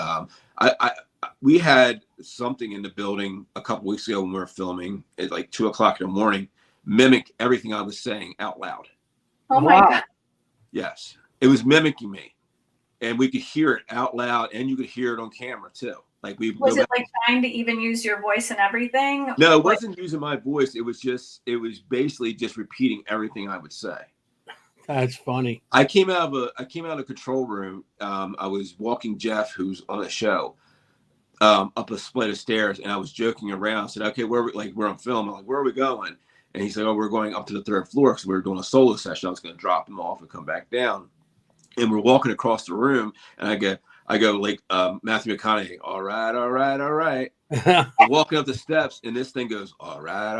S3: we had something in the building a couple weeks ago when we were filming at like 2:00 in the morning, mimic everything I was saying out loud.
S1: Oh my God.
S3: Yes. It was mimicking me, and we could hear it out loud, and you could hear it on camera too. Like
S1: was it like trying to even use your voice and everything?
S3: No, it wasn't using my voice. It was basically just repeating everything I would say.
S2: That's funny.
S3: I came out of a control room. I was walking Jeff, who's on the show, up a flight of stairs, and I was joking around. I said, "Okay, where I'm filming? I'm like, where are we going?" And he said, "Oh, we're going up to the 3rd floor because we were doing a solo session. I was going to drop him off and come back down." And we're walking across the room, and I go like Matthew McConaughey, all right. I'm walking up the steps, and this thing goes, all right.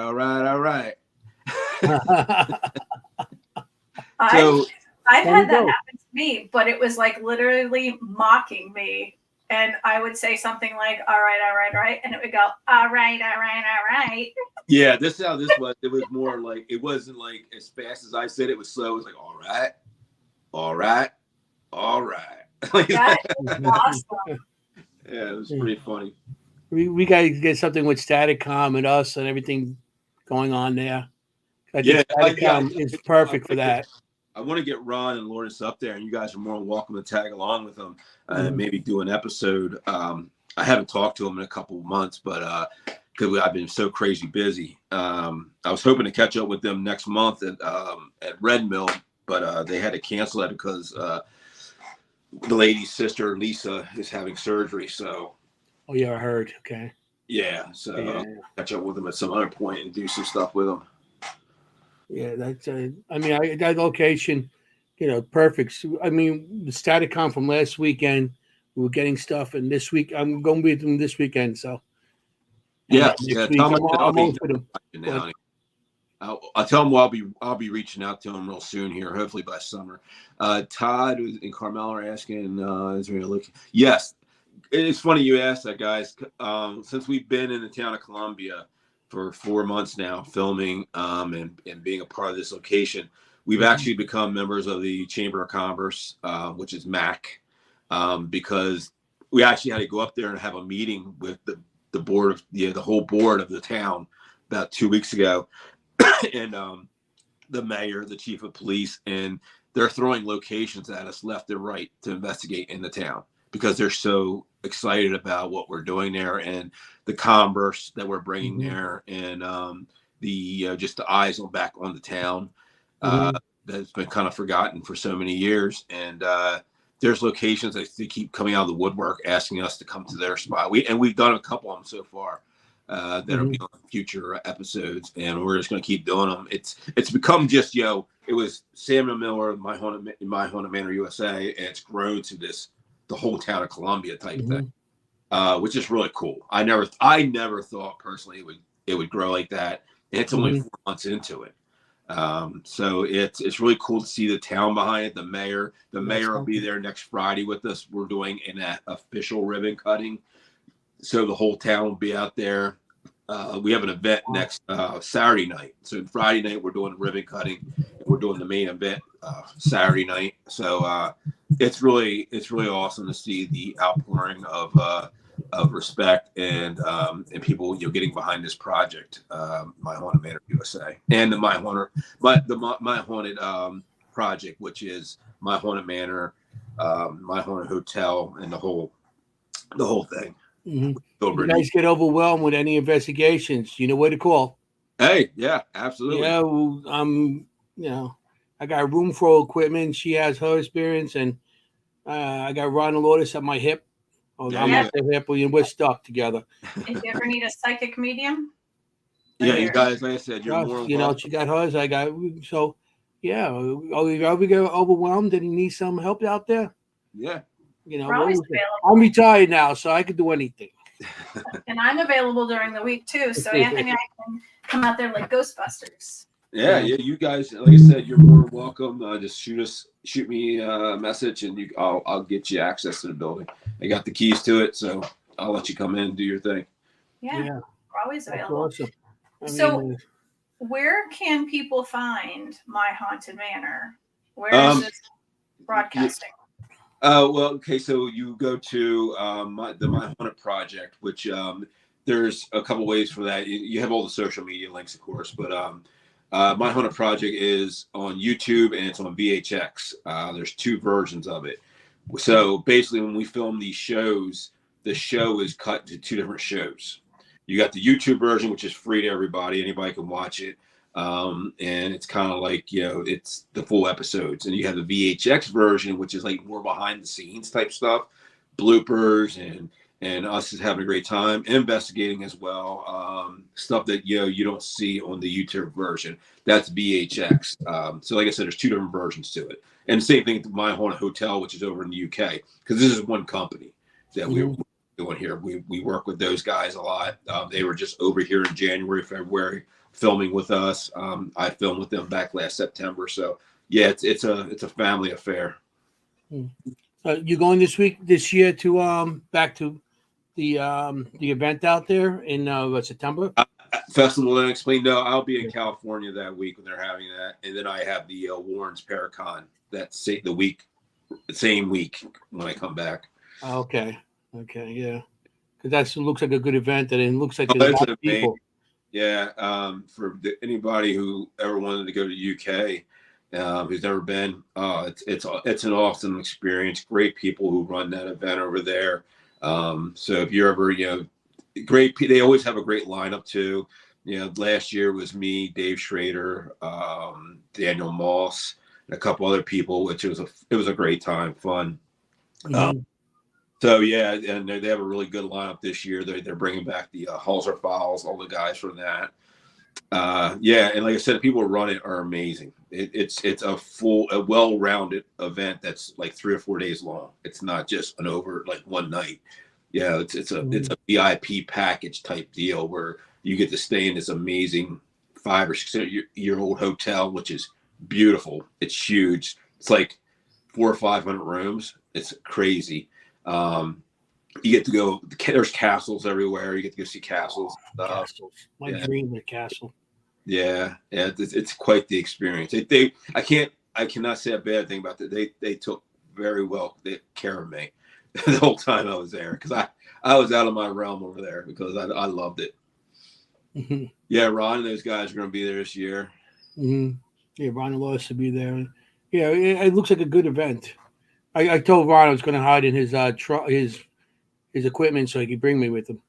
S1: I've had that happen to me, but it was like literally mocking me and I would say something like, all right, and it would go, all right.
S3: Yeah, this is how this was. It was more like, it wasn't like as fast as I said. It was slow. It was like, all right. Like,
S1: That is awesome.
S3: yeah, it was pretty funny.
S2: We got to get something with Staticom and us and everything going on there. I think Staticom is perfect for that.
S3: I want to get Ron and Lawrence up there, and you guys are more than welcome to tag along with them and maybe do an episode. I haven't talked to them in a couple of months, but because I've been so crazy busy. I was hoping to catch up with them next month at Red Mill, but they had to cancel that because the lady's sister Lisa is having surgery. So,
S2: oh yeah, I heard. Okay.
S3: Yeah, so I'll catch up with them at some other point and do some stuff with them.
S2: Yeah, that's. I mean, that location, perfect. I mean, the Staticom from last weekend, we were getting stuff, and this week I'm going to be with them this weekend. So,
S3: yeah. I'll tell them I'll be reaching out to them real soon here, hopefully by summer. Todd and Carmel are asking, is there a look? Yes, it's funny you asked that, guys. Since we've been in the town of Columbia for 4 months now, filming and being a part of this location, we've actually become members of the Chamber of Commerce, which is MAC, because we actually had to go up there and have a meeting with the board of the whole board of the town about 2 weeks ago, and the mayor, the chief of police, and they're throwing locations at us left and right to investigate in the town because they're so excited about what we're doing there and the commerce that we're bringing there, and the just the eyes on back on the town that's been kind of forgotten for so many years. And there's locations that they keep coming out of the woodwork asking us to come to their spot. We've done a couple of them so far that'll be on future episodes, and we're just going to keep doing them. It's become just it was Samuel Miller, my Haunted Manor USA, and it's grown to the whole town of Columbia type thing, which is really cool. I never thought personally it would grow like that, and it's only 4 months into it. So it's really cool to see the town behind it. The mayor will be there next Friday with us. We're doing an official ribbon cutting, so the whole town will be out there. We have an event next Saturday night. So Friday night we're doing ribbon cutting. We're doing the main event Saturday night. So it's really awesome to see the outpouring of respect and people getting behind this project, My Haunted Manor USA, and the My Haunted project, which is My Haunted Manor, My Haunted Hotel, and the whole thing.
S2: If you guys get overwhelmed with any investigations, you know where to call.
S3: Hey, yeah, absolutely.
S2: Yeah, I got a room full of equipment. She has her experience, and I got Ron and Lourdes at my hip. I'm at their hip. We're stuck together.
S1: If you ever need a psychic medium,
S3: you guys, like I said, you're more.
S2: She got hers. I got so. Yeah, are we get overwhelmed and you need some help out there?
S3: Yeah.
S2: I'm retired now, so I could do anything.
S1: And I'm available during the week too. So Anthony and I can come out there like Ghostbusters.
S3: Yeah. You guys, like I said, you're more than welcome. Just shoot me a message, and I'll get you access to the building. I got the keys to it, so I'll let you come in and do your thing.
S1: Yeah. We're always available.
S2: That's awesome.
S1: Where can people find My Haunted Manor? Where is this broadcasting?
S3: Okay, so you go to the My Haunted Project, which there's a couple ways for that. You have all the social media links, of course, but My Haunted Project is on YouTube and it's on VHX. There's 2 versions of it. So basically, when we film these shows, the show is cut to 2 different shows. You got the YouTube version, which is free to everybody. Anybody can watch it. And it's kind of like, it's the full episodes. And you have the VHX version, which is like more behind the scenes type stuff, bloopers and us just having a great time, investigating as well. Stuff that, you don't see on the YouTube version. That's VHX. So like I said, there's 2 different versions to it. And the same thing with My Haunted Hotel, which is over in the UK, because this is one company that we're doing here. We work with those guys a lot. They were just over here in January, February, filming with us. I filmed with them back last September. So yeah, it's a family affair.
S2: You going this year to back to the event out there in September?
S3: Festival Unexplained. No, I'll be in California that week when they're having that, and then I have the Warren's Paracon the same week when I come back.
S2: Okay, yeah, because that looks like a good event, and it looks like there's a lot of people.
S3: Yeah, for anybody who ever wanted to go to the UK, who's never been, it's an awesome experience. Great people who run that event over there. So if you're ever, great, they always have a great lineup too. Last year was me, Dave Schrader, Daniel Moss, and a couple other people, which it was a great time, fun.
S2: Mm-hmm.
S3: So yeah, and they have a really good lineup this year. They're bringing back the Halser Files, all the guys from that. Yeah, and like I said, the people who run it are amazing. It's a well-rounded event that's like 3 or 4 days long. It's not just an over like one night. Yeah, it's a VIP package type deal where you get to stay in this amazing 5 or 6 year old hotel, which is beautiful. It's huge. It's like 400 or 500 rooms. It's crazy. You get to go. There's castles everywhere. You get to go see castles.
S2: Castles. My dream, a castle.
S3: Yeah, it's quite the experience. I cannot say a bad thing about that. They took very well care of me the whole time I was there, because I was out of my realm over there because I loved it.
S2: Mm-hmm.
S3: Yeah, Ron and those guys are going to be there this year.
S2: Mm-hmm. Yeah, Ron and Lois to be there. Yeah, it looks like a good event. I told Ron I was going to hide in his equipment so he could bring me with him.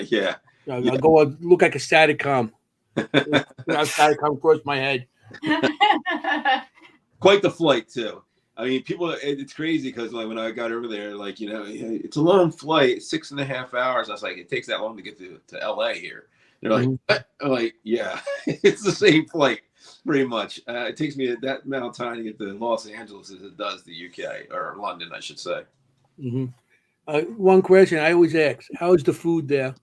S3: Yeah.
S2: I'll go look like a Staticom. Staticom across my head.
S3: Quite the flight too. I mean, people. It's crazy because like when I got over there, like it's a long flight, 6.5 hours. I was like, it takes that long to get to LA here. They're like, what? I'm like, yeah, it's the same flight pretty much. It takes me that amount of time to get to Los Angeles as it does the UK or London, I should say.
S2: Mm-hmm. One question I always ask: how is the food there?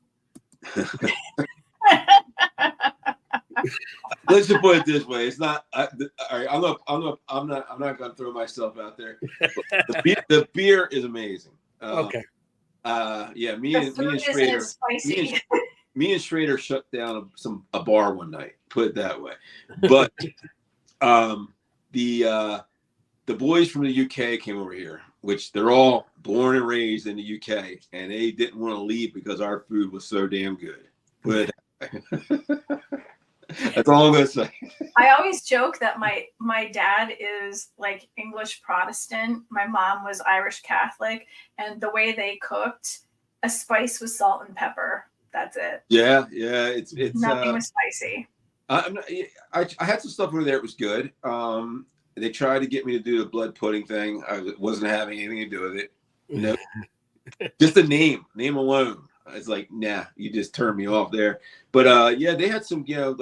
S3: Let's just put it this way: it's not. All right, I'm not going to throw myself out there. The beer is amazing.
S2: Okay.
S3: Yeah, me and Schrader. Me and Schrader shut down a bar one night. Put it that way. But the boys from the UK came over here, which they're all born and raised in the UK, and they didn't want to leave because our food was so damn good. But that's all I'm gonna say.
S1: I always joke that my dad is like English Protestant. My mom was Irish Catholic, and the way they cooked, a spice with salt and pepper. That's it.
S3: Yeah. It's
S1: nothing was spicy.
S3: I had some stuff over there. It was good. They tried to get me to do the blood pudding thing. I wasn't having anything to do with it. No, just the name alone. It's like, nah, you just turned me off there. But yeah, they had some, it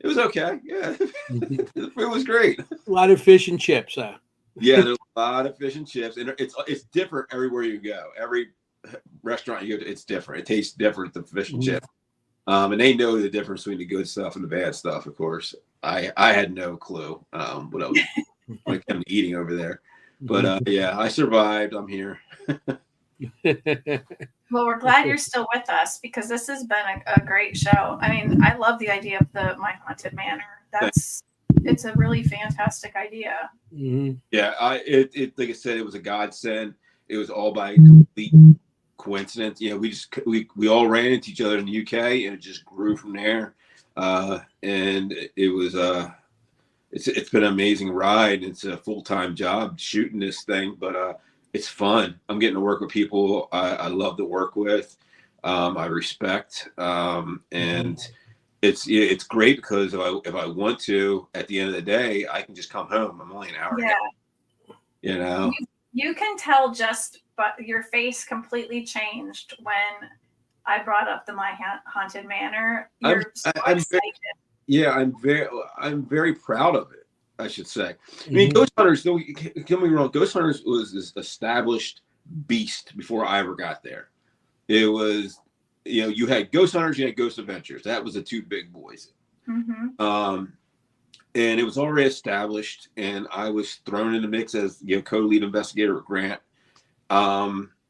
S3: was okay. Yeah, it was great.
S2: A lot of fish and chips, huh?
S3: Yeah, there's a lot of fish and chips, and it's different everywhere you go. Every restaurant you go to, it's different. It tastes different than fish and chips. And they know the difference between the good stuff and the bad stuff. Of course, I had no clue what I was when it came to eating over there. But yeah, I survived. I'm here.
S1: Well, we're glad you're still with us because this has been a great show. I mean, I love the idea of My Haunted Manor. It's a really fantastic idea.
S2: Mm-hmm.
S3: Yeah, it like I said, it was a godsend. It was all by complete coincidence. We all ran into each other in the UK, and it just grew from there. And it was it's been an amazing ride. It's a full-time job shooting this thing, but it's fun. I'm getting to work with people I love to work with. I respect, and it's great because if I want to, at the end of the day, I can just come home. I'm only an hour.
S1: Yeah. You can tell but your face completely changed when I brought up My Haunted Manor. You're so excited.
S3: I'm very proud of it, I should say. I mean, Ghost Hunters, don't get me wrong, Ghost Hunters was this established beast before I ever got there. It was, you had Ghost Hunters, you had Ghost Adventures. That was the two big boys. Mm-hmm. and it was already established, and I was thrown in the mix as co-lead investigator at Grant,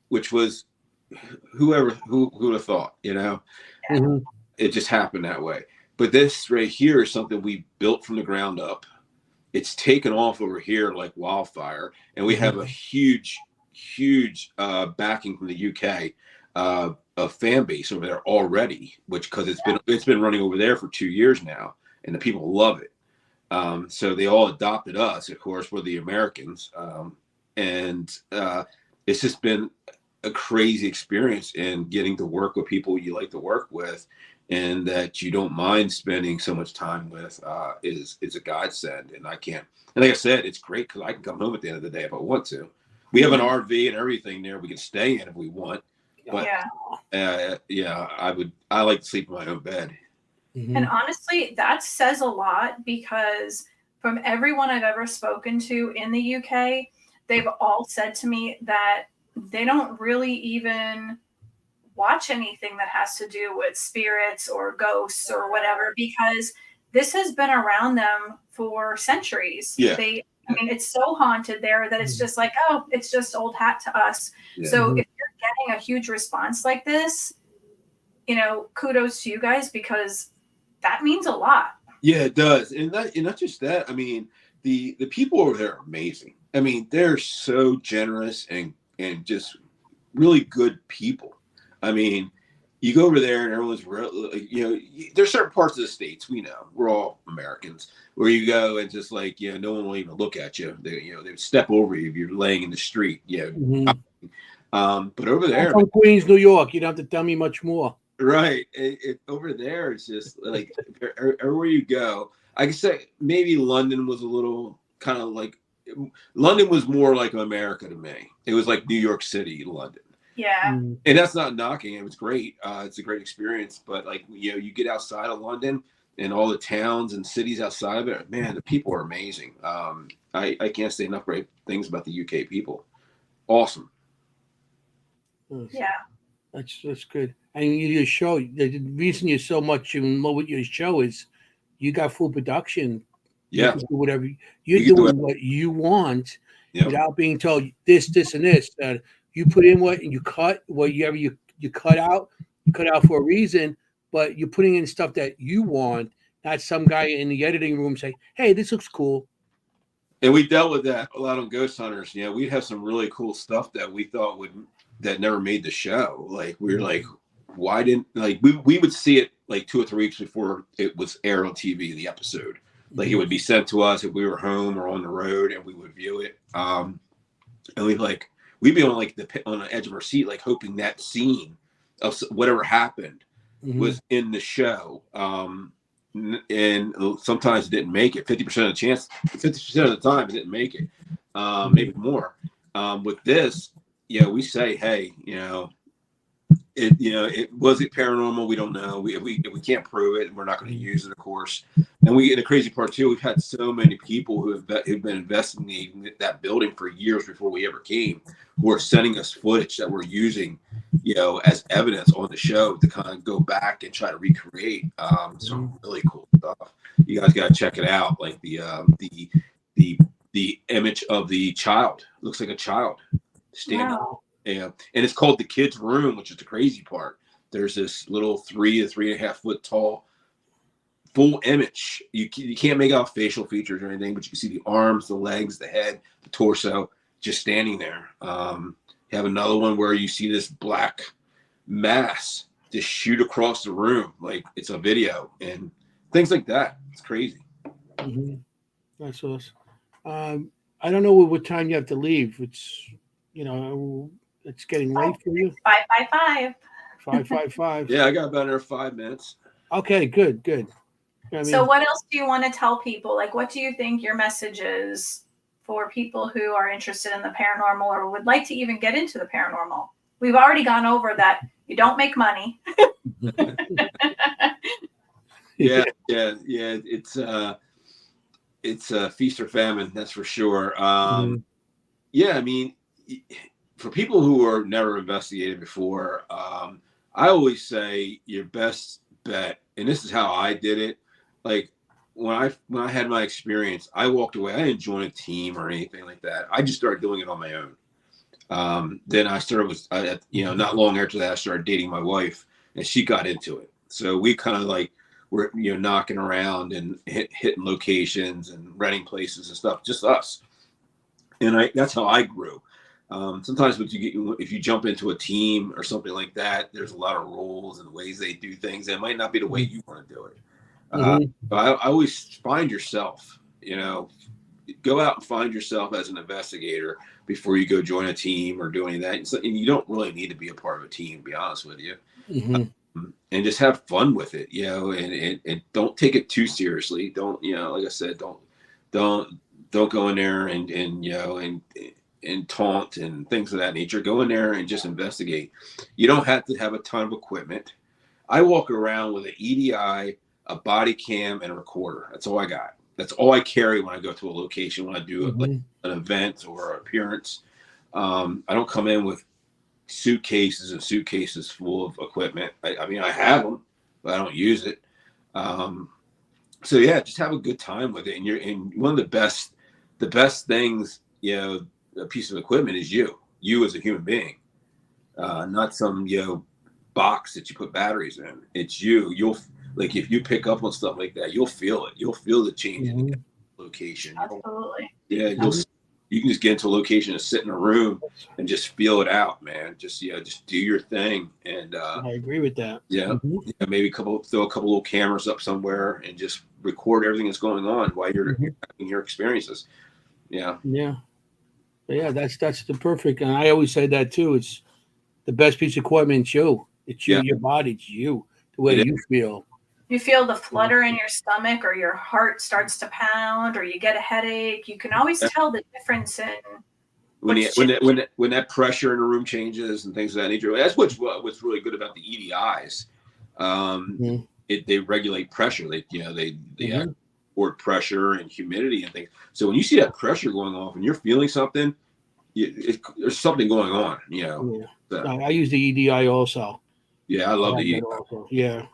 S3: which was who would have thought,
S2: Mm-hmm.
S3: It just happened that way. But this right here is something we built from the ground up. It's taken off over here like wildfire, and we have a huge backing from the UK, a fan base over there already, because it's been running over there for 2 years now, and the people love it. So they all adopted us. Of course, we're the Americans, and it's just been a crazy experience in getting to work with people you like to work with, and that you don't mind spending so much time with, is a godsend. And like I said, it's great because I can come home at the end of the day if I want to. We have an RV and everything there we can stay in if we want. But I like to sleep in my own bed.
S1: And honestly, that says a lot, because from everyone I've ever spoken to in the UK, they've all said to me that they don't really even watch anything that has to do with spirits or ghosts or whatever, because this has been around them for centuries.
S3: Yeah.
S1: I mean, it's so haunted there that it's just like, oh, it's just old hat to us.
S3: Yeah.
S1: So if you're getting a huge response like this, kudos to you guys, because that means a lot.
S3: Yeah, it does. And not just that. I mean, the people over there are amazing. I mean, they're so generous and just really good people. I mean, you go over there and everyone's there's certain parts of the States, we know, we're all Americans, where you go and just like, no one will even look at you. They step over you if you're laying in the street. But over there,
S2: I'm from Queens, New York. You don't have to tell me much more.
S3: Right. Over there, it's just like everywhere you go. I can say maybe London was a little kind of like, London was more like America to me. It was like New York City, London.
S1: Yeah.
S3: And that's not knocking. It was great. It's a great experience. But like, you get outside of London and all the towns and cities outside of it, man, the people are amazing. I can't say enough great things about the UK people. Awesome.
S1: Yeah.
S2: That's good. And your show, the reason you're so much in love with your show is you got full production.
S3: Yeah.
S2: You can do whatever you're doing, what you want, without being told this, and this. You put in what and you cut whatever you cut out. You cut out for a reason, but you're putting in stuff that you want, not some guy in the editing room say, "Hey, this looks cool."
S3: And we dealt with that a lot on Ghost Hunters. We'd have some really cool stuff that we thought that never made the show. Like we were like, why didn't we would see it like 2 or 3 weeks before it was aired on TV, the episode. Like it would be sent to us if we were home or on the road, and we would view it. And we'd be on the edge of our seat, like hoping that scene of whatever happened was in the show. And sometimes it didn't make it. 50% of the time it didn't make it. Maybe more. With this, we say, hey, it was it paranormal? We don't know. If we can't prove it, we're not going to use it, of course. And the crazy part too, we've had so many people who've been investigating that building for years before we ever came, who are sending us footage that we're using, as evidence on the show to kind of go back and try to recreate some really cool stuff. You guys got to check it out. Like the image of the child looks like a child standing.
S1: Wow.
S3: Yeah, and it's called The Kid's Room, which is the crazy part. There's this little 3 to 3.5 foot tall full image. You can't make out facial features or anything, but you can see the arms, the legs, the head, the torso just standing there. You have another one where you see this black mass just shoot across the room like it's a video, and things like that. It's crazy.
S2: That's awesome. I don't know what time you have to leave. It's it's getting late for you.
S1: 5:55.
S2: 5:55.
S3: Yeah, I got about another 5 minutes.
S2: Okay, good.
S1: So what else do you want to tell people? Like, what do you think your message is for people who are interested in the paranormal or would like to even get into the paranormal? We've already gone over that. You don't make money.
S3: Yeah. It's a feast or famine, that's for sure. Yeah, I mean, for people who are never investigated before, I always say your best bet, and this is how I did it. Like when I had my experience, I walked away. I didn't join a team or anything like that. I just started doing it on my own. Then I started with, not long after that, I started dating my wife, and she got into it. So we kind of like were, knocking around and hitting locations and renting places and stuff, just us. And that's how I grew. Sometimes if you jump into a team or something like that, there's a lot of rules and ways they do things. It might not be the way you want to do it. But I always find yourself, go out and find yourself as an investigator before you go join a team or do any of that. And you don't really need to be a part of a team, to be honest with you. And just have fun with it, and don't take it too seriously. Don't, like I said, don't go in there and taunt and things of that nature. Go in there and just investigate. You don't have to have a ton of equipment. I walk around with an EDI, a body cam, and a recorder. That's all I got. That's all I carry when I go to a location, when I do an event or an appearance. I don't come in with suitcases and suitcases full of equipment. I mean, I have them, but I don't use it. So yeah, just have a good time with it. And one of the best things, a piece of equipment is you as a human being, not some, box that you put batteries in. It's you. You'll, like, if you pick up on stuff like that, you'll feel it. You'll feel the change in the location.
S1: Absolutely.
S3: You can just get into a location and sit in a room and just feel it out, man. Just do your thing. And
S2: I agree with that.
S3: Maybe throw a couple little cameras up somewhere and just record everything that's going on while you're having your experiences. Yeah, that's the perfect. And I always say that too. It's the best piece of equipment. It's you. It's you. Your body. It's you. The way you feel.
S1: You feel the flutter in your stomach, or your heart starts to pound, or you get a headache. You can always tell the difference in
S3: when that pressure in the room changes and things of that nature. That's what's really good about the EDIs. They regulate pressure. They record pressure and humidity and things. So when you see that pressure going off and you're feeling something, there's something going on.
S2: I use the EDI also.
S3: Yeah, I love the EDI.
S2: Yeah.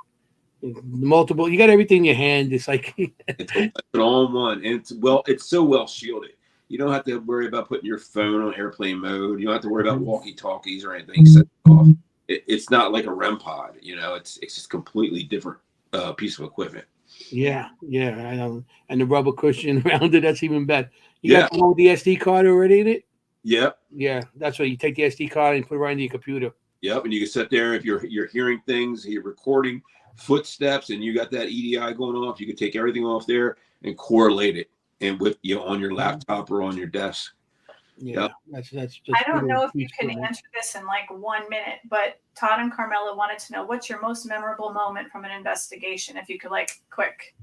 S2: Multiple, you got everything in your hand. It's like
S3: it's all in one, and it's so well shielded. You don't have to worry about putting your phone on airplane mode. You don't have to worry about walkie-talkies or anything set off. It's not like a REM pod. It's just completely different piece of equipment.
S2: Yeah, I know. And the rubber cushion around it, that's even better. You got the SD card already in it?
S3: Yep.
S2: Yeah, that's what you take the SD card and put it right into your computer.
S3: Yep, and you can sit there if you're hearing things, you're recording footsteps, and you got that EDI going off. You can take everything off there and correlate it, and with on your laptop or on your desk.
S2: Yeah, that's
S1: I don't know if you can answer this in like 1 minute, but Todd and Carmela wanted to know, what's your most memorable moment from an investigation? If you could, like, quick.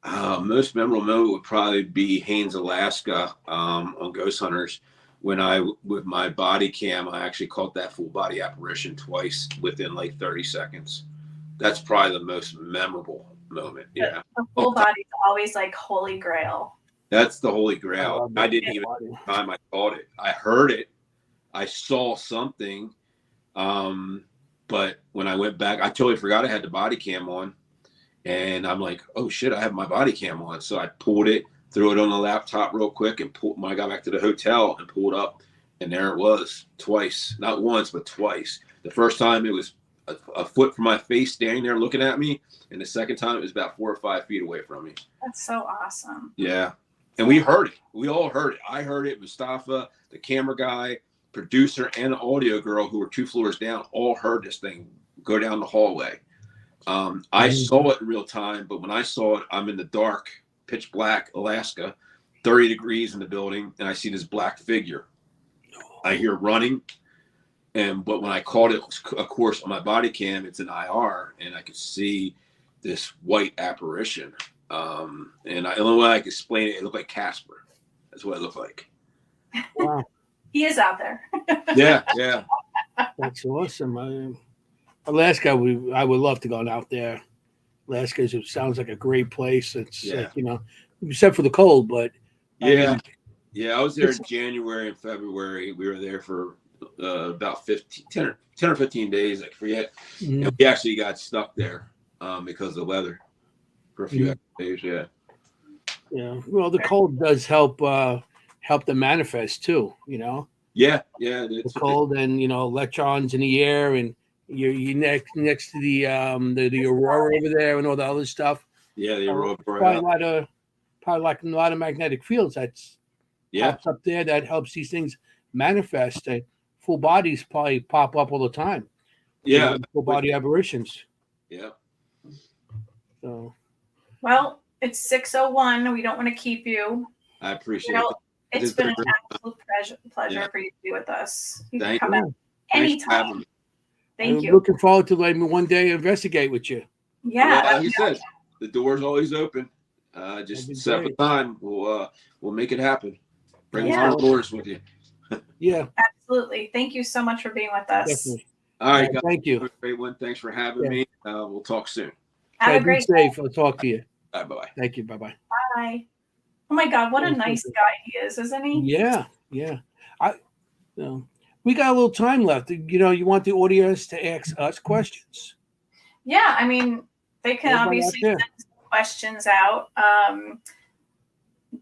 S3: Most memorable moment would probably be Haines, Alaska, on Ghost Hunters. When with my body cam, I actually caught that full body apparition twice within like 30 seconds. That's probably the most memorable moment. Yeah.
S1: The full body's always like holy grail.
S3: That's the holy grail. I didn't even at the time I thought it. I heard it. I saw something. But when I went back, I totally forgot I had the body cam on. And I'm like, oh shit, I have my body cam on. So I pulled it, threw it on the laptop real quick, and when I got back to the hotel and pulled up, and there it was twice. Not once, but twice. The first time it was a foot from my face standing there looking at me, and the second time it was about 4 or 5 feet away from me.
S1: That's so awesome.
S3: Yeah. And we heard it. We all heard it. I heard it. Mustafa, the camera guy, producer, and the audio girl, who were 2 floors down, all heard this thing go down the hallway. I saw it in real time, but when I saw it, I'm in the dark, pitch black, Alaska, 30 degrees in the building, and I see this black figure. I hear running, but when I caught it, of course, on my body cam, it's an IR, and I could see this white apparition. And the only way I can explain it looked like Casper. That's what it looked like.
S2: Wow.
S1: He is out there.
S3: Yeah.
S2: That's awesome. Alaska, I would love to go out there. Alaska sounds like a great place. It's except for the cold, but
S3: I was there in January and February. We were there for about 10 or 15 days. I forget. And we actually got stuck there because of the weather for a few days. Yeah.
S2: Yeah. Well, the cold does help them manifest too.
S3: Yeah.
S2: The cold and electrons in the air, and you're next to the aurora over there and all the other stuff.
S3: Yeah, the aurora
S2: Probably
S3: borealis.
S2: like a lot of magnetic fields helps up there. That helps these things manifest. Full bodies probably pop up all the time.
S3: Yeah.
S2: Full body apparitions.
S3: Yeah.
S2: So.
S1: Well, it's 6:01. We don't want to keep you.
S3: I appreciate it.
S1: It's been an absolute pleasure for you to be with us. You can come out anytime. Thank you.
S2: I'm looking forward to one day investigate with you.
S1: Yeah.
S3: Well, like you said, the door's always open. Just set up a time. We'll make it happen. Bring our doors with you.
S2: Yeah.
S1: Absolutely. Thank you so much for being with us.
S2: Definitely.
S3: All right, guys.
S2: Thank you.
S3: Have a great one. Thanks for having me. We'll talk soon.
S1: Have a great
S2: day. Be safe. I'll talk to you.
S3: All right, bye-bye.
S2: Thank you. Bye-bye.
S1: Bye. Oh my God, what a nice guy he is, isn't he?
S2: Yeah. We got a little time left. You want the audience to ask us questions?
S1: Yeah, I mean, they can obviously send some questions out.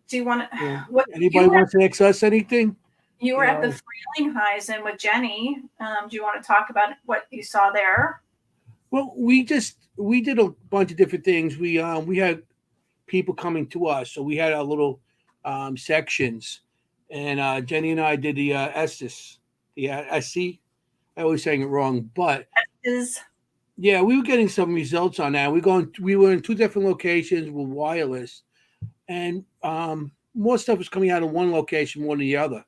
S1: Do you want to?
S2: Yeah. Anybody wants to ask us anything?
S1: You were at the Frelinghuysen with Jenny. Do you want to talk about what you saw there?
S2: Well, we did a bunch of different things. We had people coming to us, so we had our little sections, and Jenny and I did the Estes, the SC. I always saying it wrong, but yeah, we were getting some results on that. We were in two different locations with wireless, and more stuff was coming out of one location more than the other.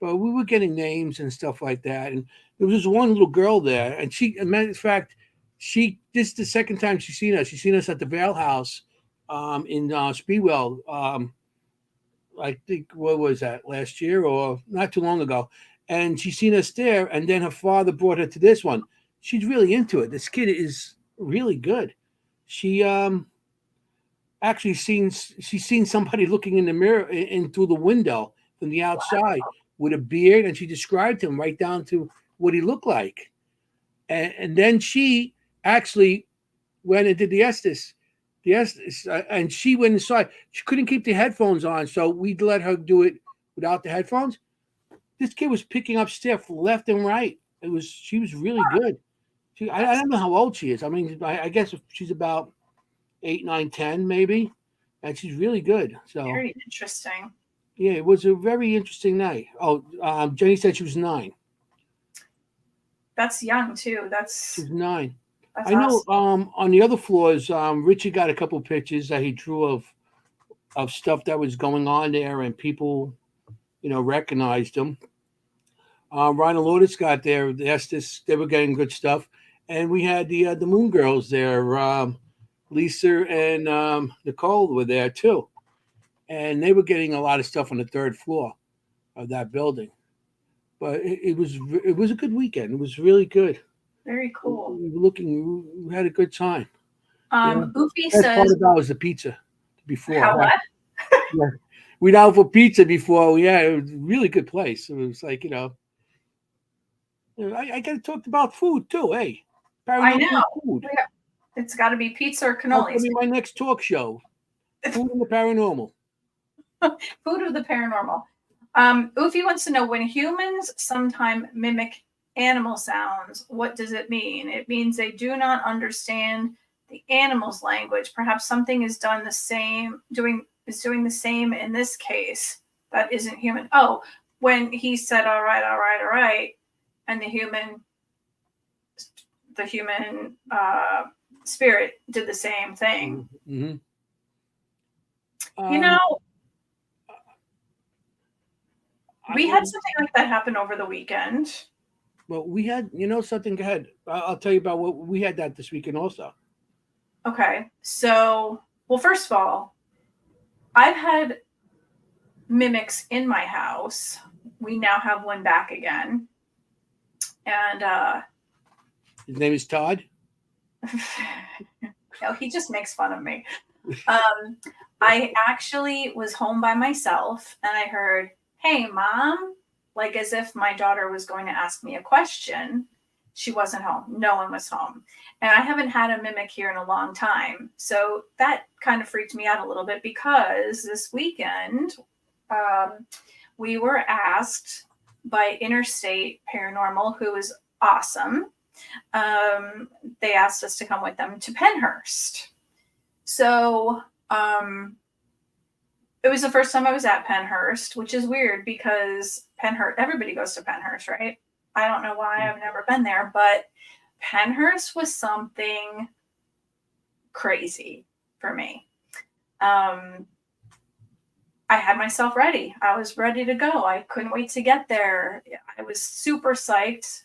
S2: But we were getting names and stuff like that, and there was this one little girl there, and as a matter of fact, this is the second time she's seen us. She's seen us at the Vale House in Speedwell. I think, what was that, last year or not too long ago? And she's seen us there, and then her father brought her to this one. She's really into it. This kid is really good. She actually she's seen somebody looking in the mirror in through the window from the outside with a beard, and she described him right down to what he looked like. And then she actually went and did the Estes, and she went inside. She couldn't keep the headphones on, so we let her do it without the headphones. This kid was picking up stuff left and right. She was really good. I don't know how old she is. I mean, I guess she's about 8, 9, 10 maybe, and she's really good. So
S1: very interesting.
S2: Yeah, it was a very interesting night. Oh, Jenny said she was 9.
S1: That's young too.
S2: She's 9.
S1: That's
S2: I know.
S1: awesome.
S2: On the other floors, Richie got a couple of pictures that he drew of stuff that was going on there, and people, recognized him. Ryan Lourdes got there. They were getting good stuff, and we had the Moon Girls there. Lisa and Nicole were there too, and they were getting a lot of stuff on the 3rd floor of that building. But it was a good weekend. It was really good.
S1: Very cool.
S2: We had a good time.
S1: Oofy
S2: says part of that was the pizza before. How what? Yeah. We'd out for pizza before. Yeah, it was a really good place. It was like, I got to talk about food too. Hey,
S1: I know. Food. It's got to be pizza or cannolis.
S2: That'll be my next talk show. Food in the paranormal.
S1: Food of the paranormal. Oofy wants to know, when humans sometimes mimic animal sounds, what does it mean? It means they do not understand the animal's language. Perhaps something is doing the same in this case that isn't human. Oh, when he said all right, and the human spirit did the same thing.
S2: Mm-hmm.
S1: We had something like that happen over the weekend.
S2: Well, we had, something. Go ahead. I'll tell you about what we had that this weekend also.
S1: Okay. So, well, first of all, I've had mimics in my house. We now have one back again. And
S2: his name is Todd?
S1: No, he just makes fun of me. I actually was home by myself, and I heard, "Hey, Mom," like as if my daughter was going to ask me a question. She wasn't home. No one was home. And I haven't had a mimic here in a long time. So that kind of freaked me out a little bit, because this weekend we were asked by Interstate Paranormal, who is awesome. They asked us to come with them to Pennhurst. So it was the first time I was at Pennhurst, which is weird because everybody goes to Pennhurst, right? I don't know why, I've never been there, but Pennhurst was something crazy for me. I had myself ready. I was ready to go. I couldn't wait to get there. I was super psyched.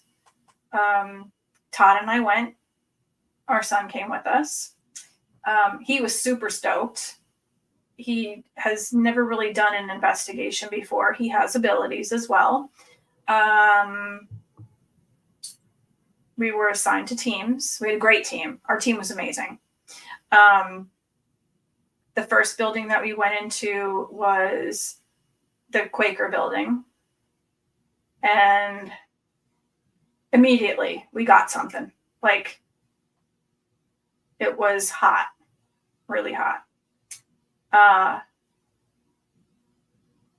S1: Todd and I went. Our son came with us. He was super stoked. He has never really done an investigation before. He has abilities as well. We were assigned to teams. We had a great team. Our team was amazing. The first building that we went into was the Quaker building. And immediately we got something. Like, it was hot, really hot.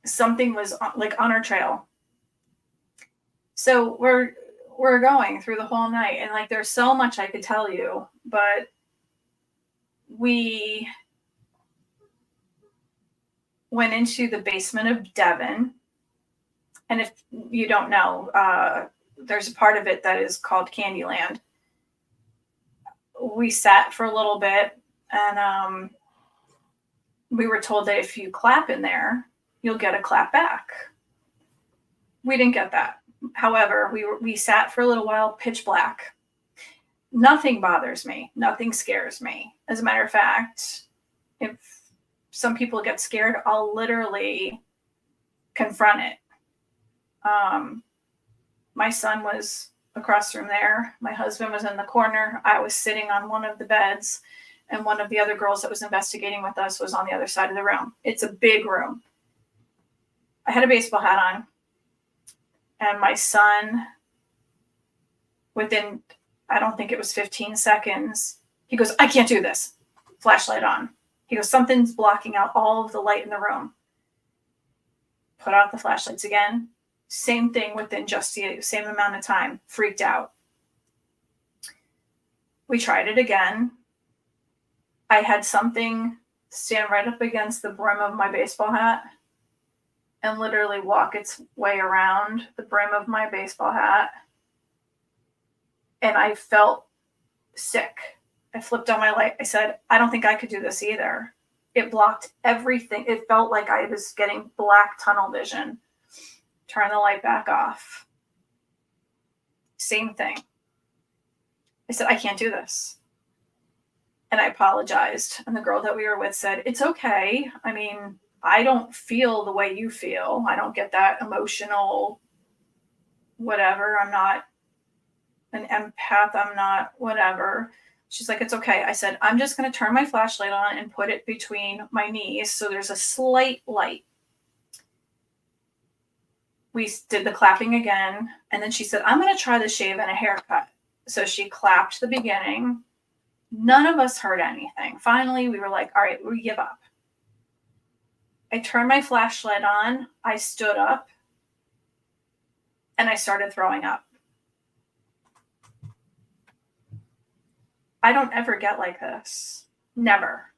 S1: Something was like on our trail. So we're going through the whole night, and like there's so much I could tell you, but we went into the basement of Devon. And if you don't know, there's a part of it that is called Candyland. We sat for a little bit, and we were told that if you clap in there, you'll get a clap back. We didn't get that. However, we sat for a little while, pitch black. Nothing bothers me. Nothing scares me. As a matter of fact, if some people get scared, I'll literally confront it. My son was across from there. My husband was in the corner. I was sitting on one of the beds, and one of the other girls that was investigating with us was on the other side of the room. It's a big room. I had a baseball hat on, and my son, within, I don't think it was 15 seconds, he goes, "I can't do this." Flashlight on. He goes, "Something's blocking out all of the light in the room." Put out the flashlights again. Same thing within just the same amount of time. Freaked out. We tried it again. I had something stand right up against the brim of my baseball hat and literally walk its way around the brim of my baseball hat. And I felt sick. I flipped on my light. I said, "I don't think I could do this either." It blocked everything. It felt like I was getting black tunnel vision. Turn the light back off. Same thing. I said, "I can't do this." And I apologized. And the girl that we were with said, "It's okay. I mean, I don't feel the way you feel. I don't get that emotional, whatever. I'm not an empath. I'm not whatever." She's like, "It's okay." I said, "I'm just going to turn my flashlight on and put it between my knees so there's a slight light." We did the clapping again. And then she said, "I'm going to try the shave and a haircut." So she clapped the beginning. None of us heard anything. Finally, we were like, all right, we give up. I turned my flashlight on. I stood up and I started throwing up. I don't ever get like this. Never.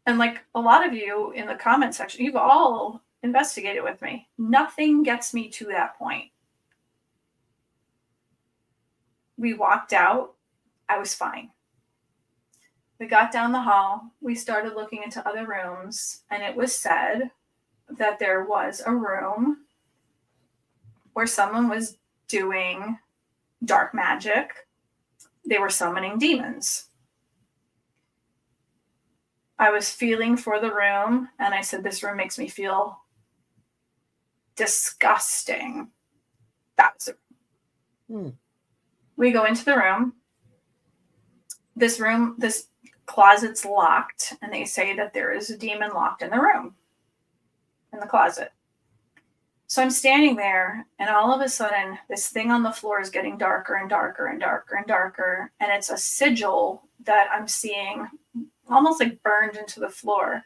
S1: And like a lot of you in the comment section, you've all investigated with me. Nothing gets me to that point. We walked out. I was fine. We got down the hall. We started looking into other rooms, and it was said that there was a room where someone was doing dark magic. They were summoning demons. I was feeling for the room, and I said, "This room makes me feel disgusting." That's it. We go into the room. This closet's locked, and they say that there is a demon locked in the room, in the closet. So I'm standing there, and all of a sudden, this thing on the floor is getting darker and darker and darker and darker. And it's a sigil that I'm seeing almost like burned into the floor.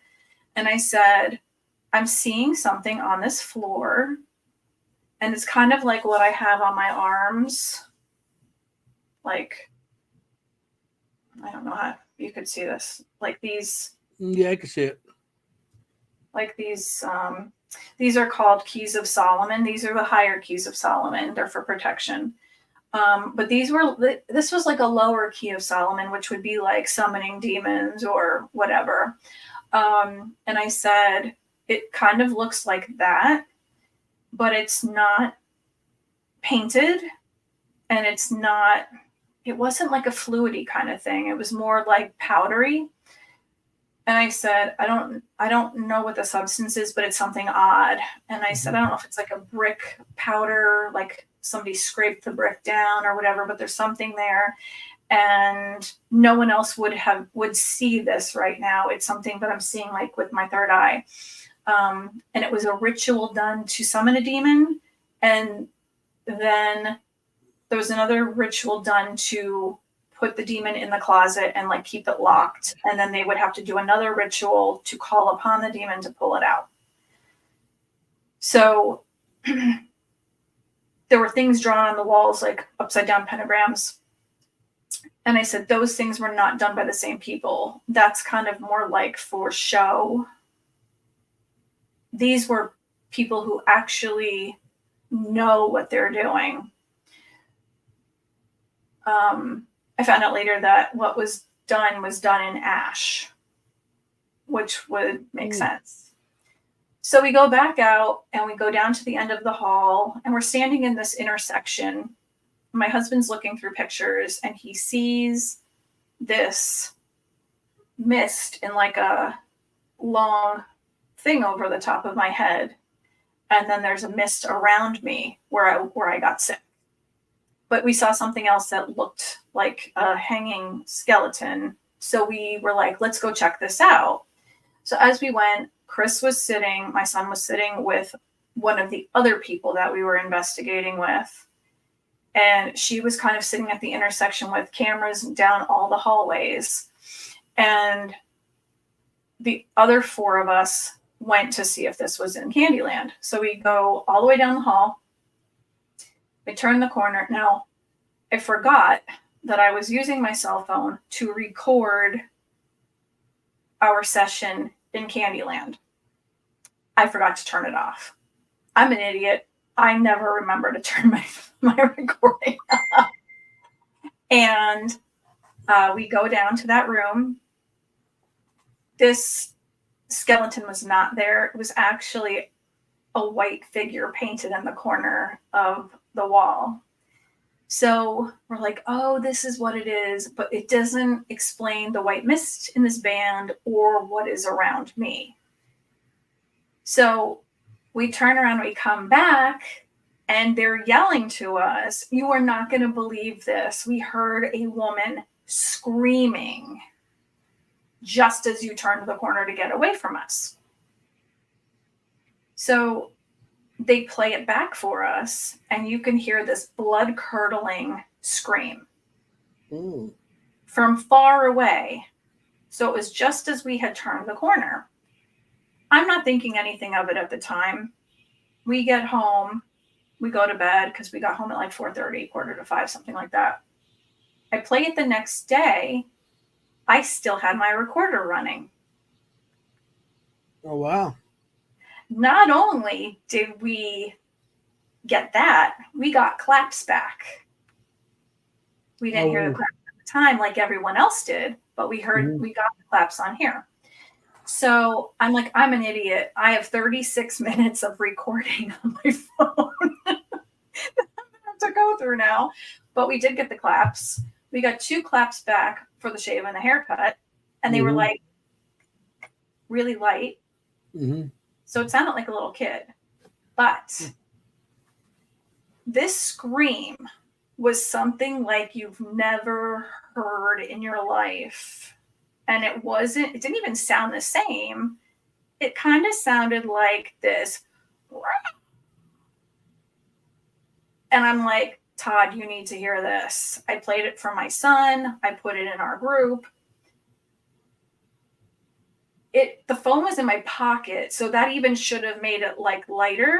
S1: And I said, I'm seeing something on this floor. And it's kind of like what I have on my arms. Like, I don't know how you could see this. Like these.
S2: Yeah, I can see it.
S1: Like these are called keys of Solomon. These are the higher keys of Solomon. They're for protection. But this was like a lower key of Solomon, which would be like summoning demons or whatever. And I said, it kind of looks like that, but it's not painted, and it wasn't like a fluidy kind of thing. It was more like powdery. And I said, I don't know what the substance is, but it's something odd. And I said, I don't know if it's like a brick powder, like somebody scraped the brick down or whatever, but there's something there. And no one else would see this right now. It's something that I'm seeing like with my third eye. And it was a ritual done to summon a demon. And then there was another ritual done to put the demon in the closet and like keep it locked. And then they would have to do another ritual to call upon the demon to pull it out. So there were things drawn on the walls, like upside down pentagrams. And I said, those things were not done by the same people. That's kind of more like for show. These were people who actually know what they're doing. I found out later that what was done in ash, which would make sense. So we go back out and we go down to the end of the hall, and we're standing in this intersection. My husband's looking through pictures, and he sees this mist in like a long thing over the top of my head. And then there's a mist around me where I got sick. But we saw something else that looked like a hanging skeleton. So we were like, let's go check this out. So as we went, my son was sitting with one of the other people that we were investigating with. And she was kind of sitting at the intersection with cameras down all the hallways. And the other four of us went to see if this was in Candyland. So we go all the way down the hall. We turn the corner. Now, I forgot that I was using my cell phone to record our session in Candyland. I forgot to turn it off. I'm an idiot. I never remember to turn my recording off. And we go down to that room. This skeleton was not there. It was actually a white figure painted in the corner of the wall. So we're like, oh, this is what it is, but it doesn't explain the white mist in this band or what is around me. So we turn around, we come back, and they're yelling to us, you are not going to believe this. We heard a woman screaming just as you turned the corner to get away from us. So they play it back for us, and you can hear this blood-curdling scream from far away. So it was just as we had turned the corner. I'm not thinking anything of it at the time. We get home, we go to bed because we got home at like 4:30, 4:45, something like that. I play it the next day. I still had my recorder running.
S2: Oh, wow.
S1: Not only did we get that, we got claps back. We didn't hear the claps at the time like everyone else did, but we got the claps on here. So I'm like, I'm an idiot. I have 36 minutes of recording on my phone that I'm going to have to go through now. But we did get the claps. We got 2 claps back for the shave and the haircut. And they were like really light. So it sounded like a little kid. But this scream was something like you've never heard in your life. And it didn't even sound the same. It kind of sounded like this. And I'm like, Todd, you need to hear this. I played it for my son. I put it in our group. The phone was in my pocket, so that even should have made it like lighter.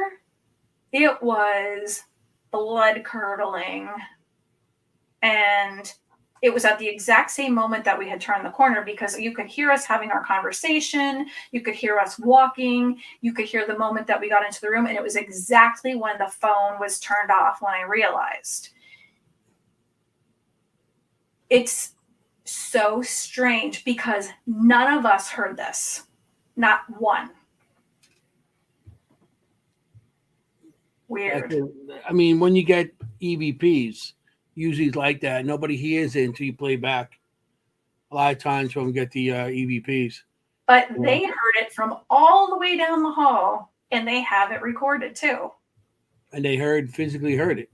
S1: It was blood curdling. And it was at the exact same moment that we had turned the corner, because you could hear us having our conversation. You could hear us walking. You could hear the moment that we got into the room. And it was exactly when the phone was turned off when I realized. It's so strange because none of us heard this. Not one. Weird.
S2: I mean, when you get EVPs, usually it's like that. Nobody hears it until you play back. A lot of times when we get the EVPs.
S1: But they heard it from all the way down the hall, and they have it recorded too.
S2: And they physically heard it.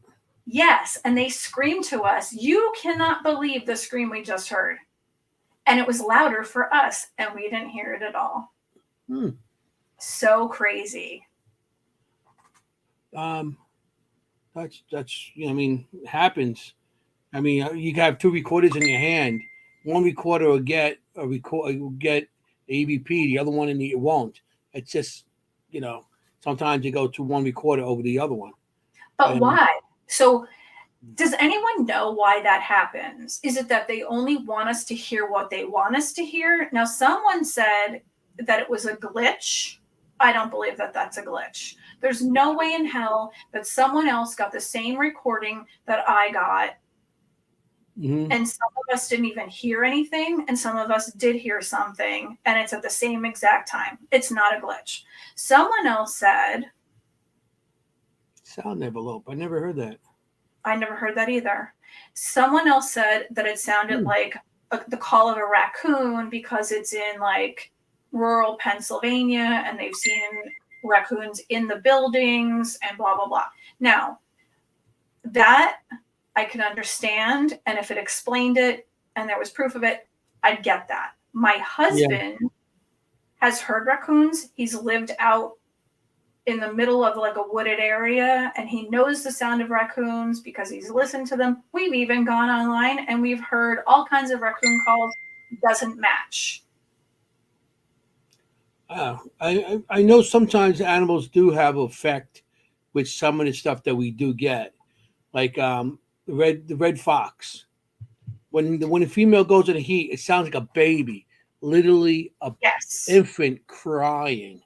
S1: Yes, and they screamed to us, "You cannot believe the scream we just heard." And it was louder for us, and we didn't hear it at all. So crazy.
S2: That's I mean, it happens. I mean, you have two recorders in your hand. One recorder will get EVP, the other one it won't. It's just, sometimes you go to one recorder over the other one.
S1: But why? So does anyone know why that happens? Is it that they only want us to hear what they want us to hear? Now, someone said that it was a glitch. I don't believe that that's a glitch. There's no way in hell that someone else got the same recording that I got. Mm-hmm. And some of us didn't even hear anything, and some of us did hear something, and it's at the same exact time. It's not a glitch. Someone else said...
S2: Sound envelope. I never heard that.
S1: I never heard that either. Someone else said that it sounded like the call of a raccoon because it's in like rural Pennsylvania and they've seen raccoons in the buildings and blah, blah, blah. Now, that I can understand. And if it explained it and there was proof of it, I'd get that. My husband has heard raccoons. He's lived out in the middle of like a wooded area, and he knows the sound of raccoons because he's listened to them. We've even gone online and we've heard all kinds of raccoon calls. Doesn't match.
S2: I know sometimes animals do have effect with some of the stuff that we do get, like the red fox. When the female goes in the heat, it sounds like a baby, literally a infant crying.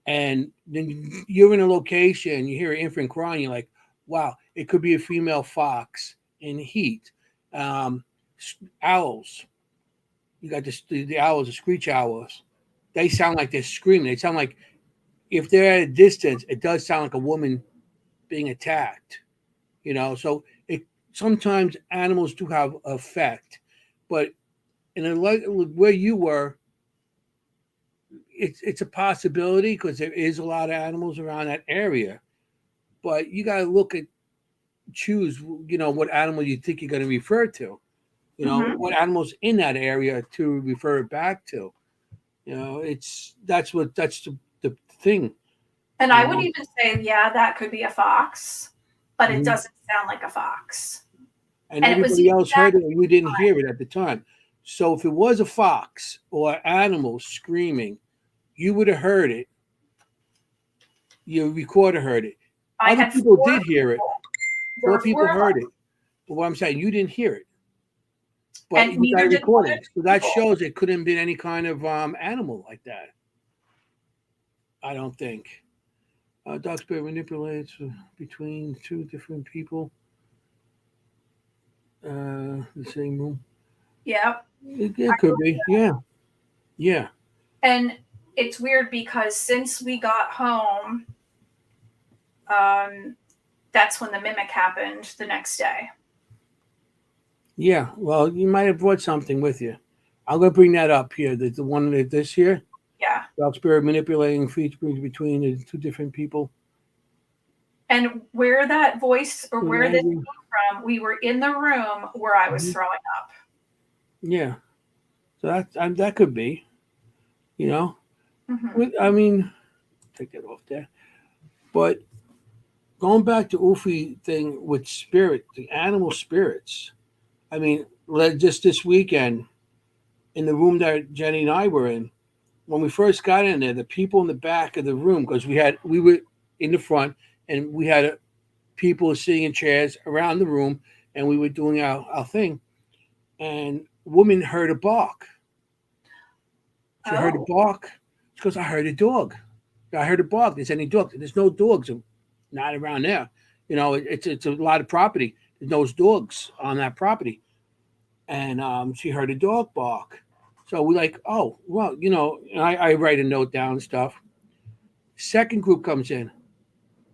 S2: And then you're in a location, you hear an infant crying, you're like, wow, it could be a female fox in heat. Owls. You got the owls, the screech owls. They sound like they're screaming. They sound like, if they're at a distance, it does sound like a woman being attacked. So sometimes animals do have effect. But where you were, it's a possibility because there is a lot of animals around that area, but you got to choose, what animal you think you're going to refer to, what animals in that area to refer it back to. That's the thing.
S1: And I would even say, that could be a fox, but it doesn't sound like a fox.
S2: And everybody else heard it and you didn't hear it at the time. So if it was a fox or an animal screaming, you would have heard it. Your recorder heard it. Other people did hear it. 4 people heard it. But what I'm saying, you didn't hear it. But you got a recording. So that shows it couldn't have been any kind of animal like that. I don't think. Dog spirit manipulates between 2 different people. The same room.
S1: Yeah.
S2: It could be. Yeah. Yeah.
S1: And it's weird because since we got home, that's when the mimic happened the next day.
S2: Yeah, well, you might have brought something with you. I'm going to bring that up here. The one this year.
S1: Yeah.
S2: Dog spirit manipulating features between the 2 different people.
S1: And where that voice or where this came from, we were in the room where I was throwing up.
S2: Yeah. So that could be, I mean, take that off there. But going back to Ufi thing with spirit, the animal spirits. I mean, just this weekend in the room that Jenny and I were in, when we first got in there, the people in the back of the room, because we were in the front and we had people sitting in chairs around the room, and we were doing our thing, and a woman heard a bark. She heard a bark. She goes, I heard a dog. I heard a bark. There's any dogs? There's no dogs, not around there. You know, it's a lot of property. There's no dogs on that property. And she heard a dog bark. So we're like, oh, well, you know, and I write a note down and stuff. Second group comes in.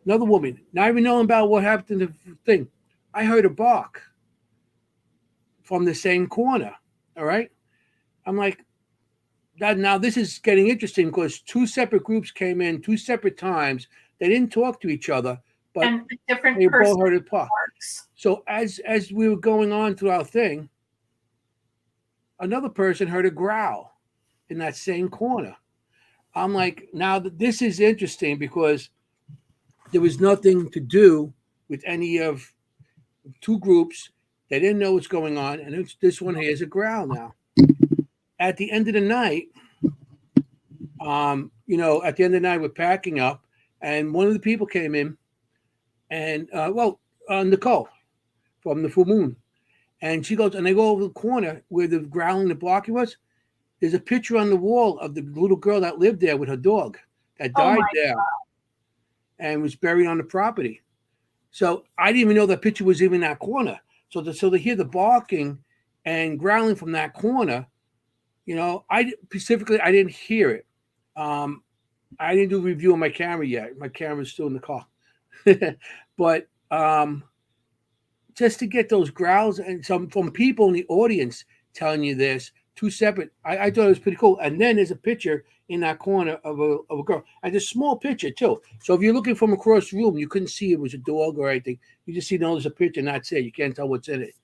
S2: Another woman, not even knowing about what happened to the thing. I heard a bark from the same corner. All right. I'm like, now this is getting interesting because two separate groups came in, two separate times. They didn't talk to each other, but they both heard a bark. So as we were going on through our thing, another person heard a growl in that same corner. I'm like, now this is interesting because there was nothing to do with any of two groups. They didn't know what's going on, and this one hears a growl now. At the end of the night, you know, at the end of the night, we're packing up, and one of the people came in, and Nicole from the Full Moon, and she goes, and they go over the corner where the growling, the barking was. There's a picture on the wall of the little girl that lived there with her dog that died there and was buried on the property. So I didn't even know that picture was even in that corner. So to hear the barking and growling from that corner, you know, I didn't hear it. I didn't do a review on my camera yet. My camera's still in the car. But just to get those growls and some from people in the audience telling you this, two separate, I thought it was pretty cool. And then there's a picture in that corner of a girl. And a small picture too. So if you're looking from across the room, you couldn't see it was a dog or anything. You just see there's a picture and that's it. You can't tell what's in it.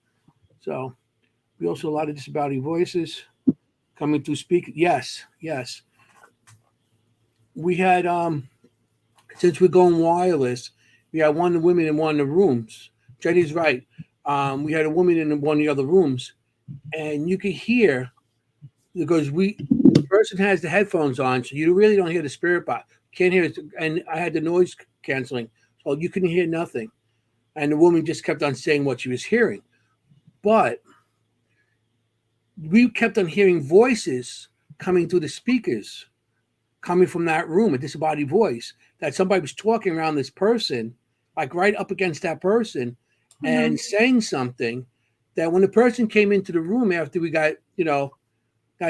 S2: So we also a lot of disability voices coming through speak. Yes. We had since we're going wireless, we had one of the women in one of the rooms. Jenny's right. We had a woman in one of the other rooms, and you could hear because the person has the headphones on, so you really don't hear the spirit box. Can't hear it, and I had the noise canceling, so you couldn't hear nothing. And the woman just kept on saying what she was hearing, but we kept on hearing voices coming through the speakers, coming from that room, a disembodied voice that somebody was talking around this person, like right up against that person, and saying something. That when the person came into the room after we got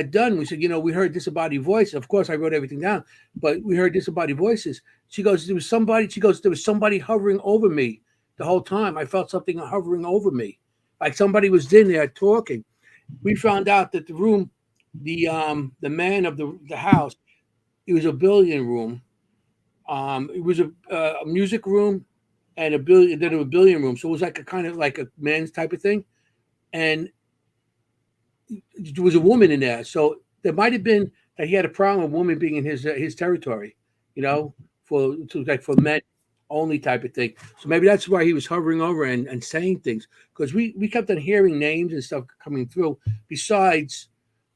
S2: done, we said, we heard disembodied voices. Of course, I wrote everything down, but we heard disembodied voices. She goes, there was somebody hovering over me the whole time. I felt something hovering over me, like somebody was in there talking. We found out that the room, the man of the house, it was a billiard room. It was a music room and a billiard room. So it was like a kind of like a men's type of thing. And there was a woman in there. So there might have been that he had a problem with women being in his territory, for men only type of thing. So maybe that's why he was hovering over and saying things, because we kept on hearing names and stuff coming through besides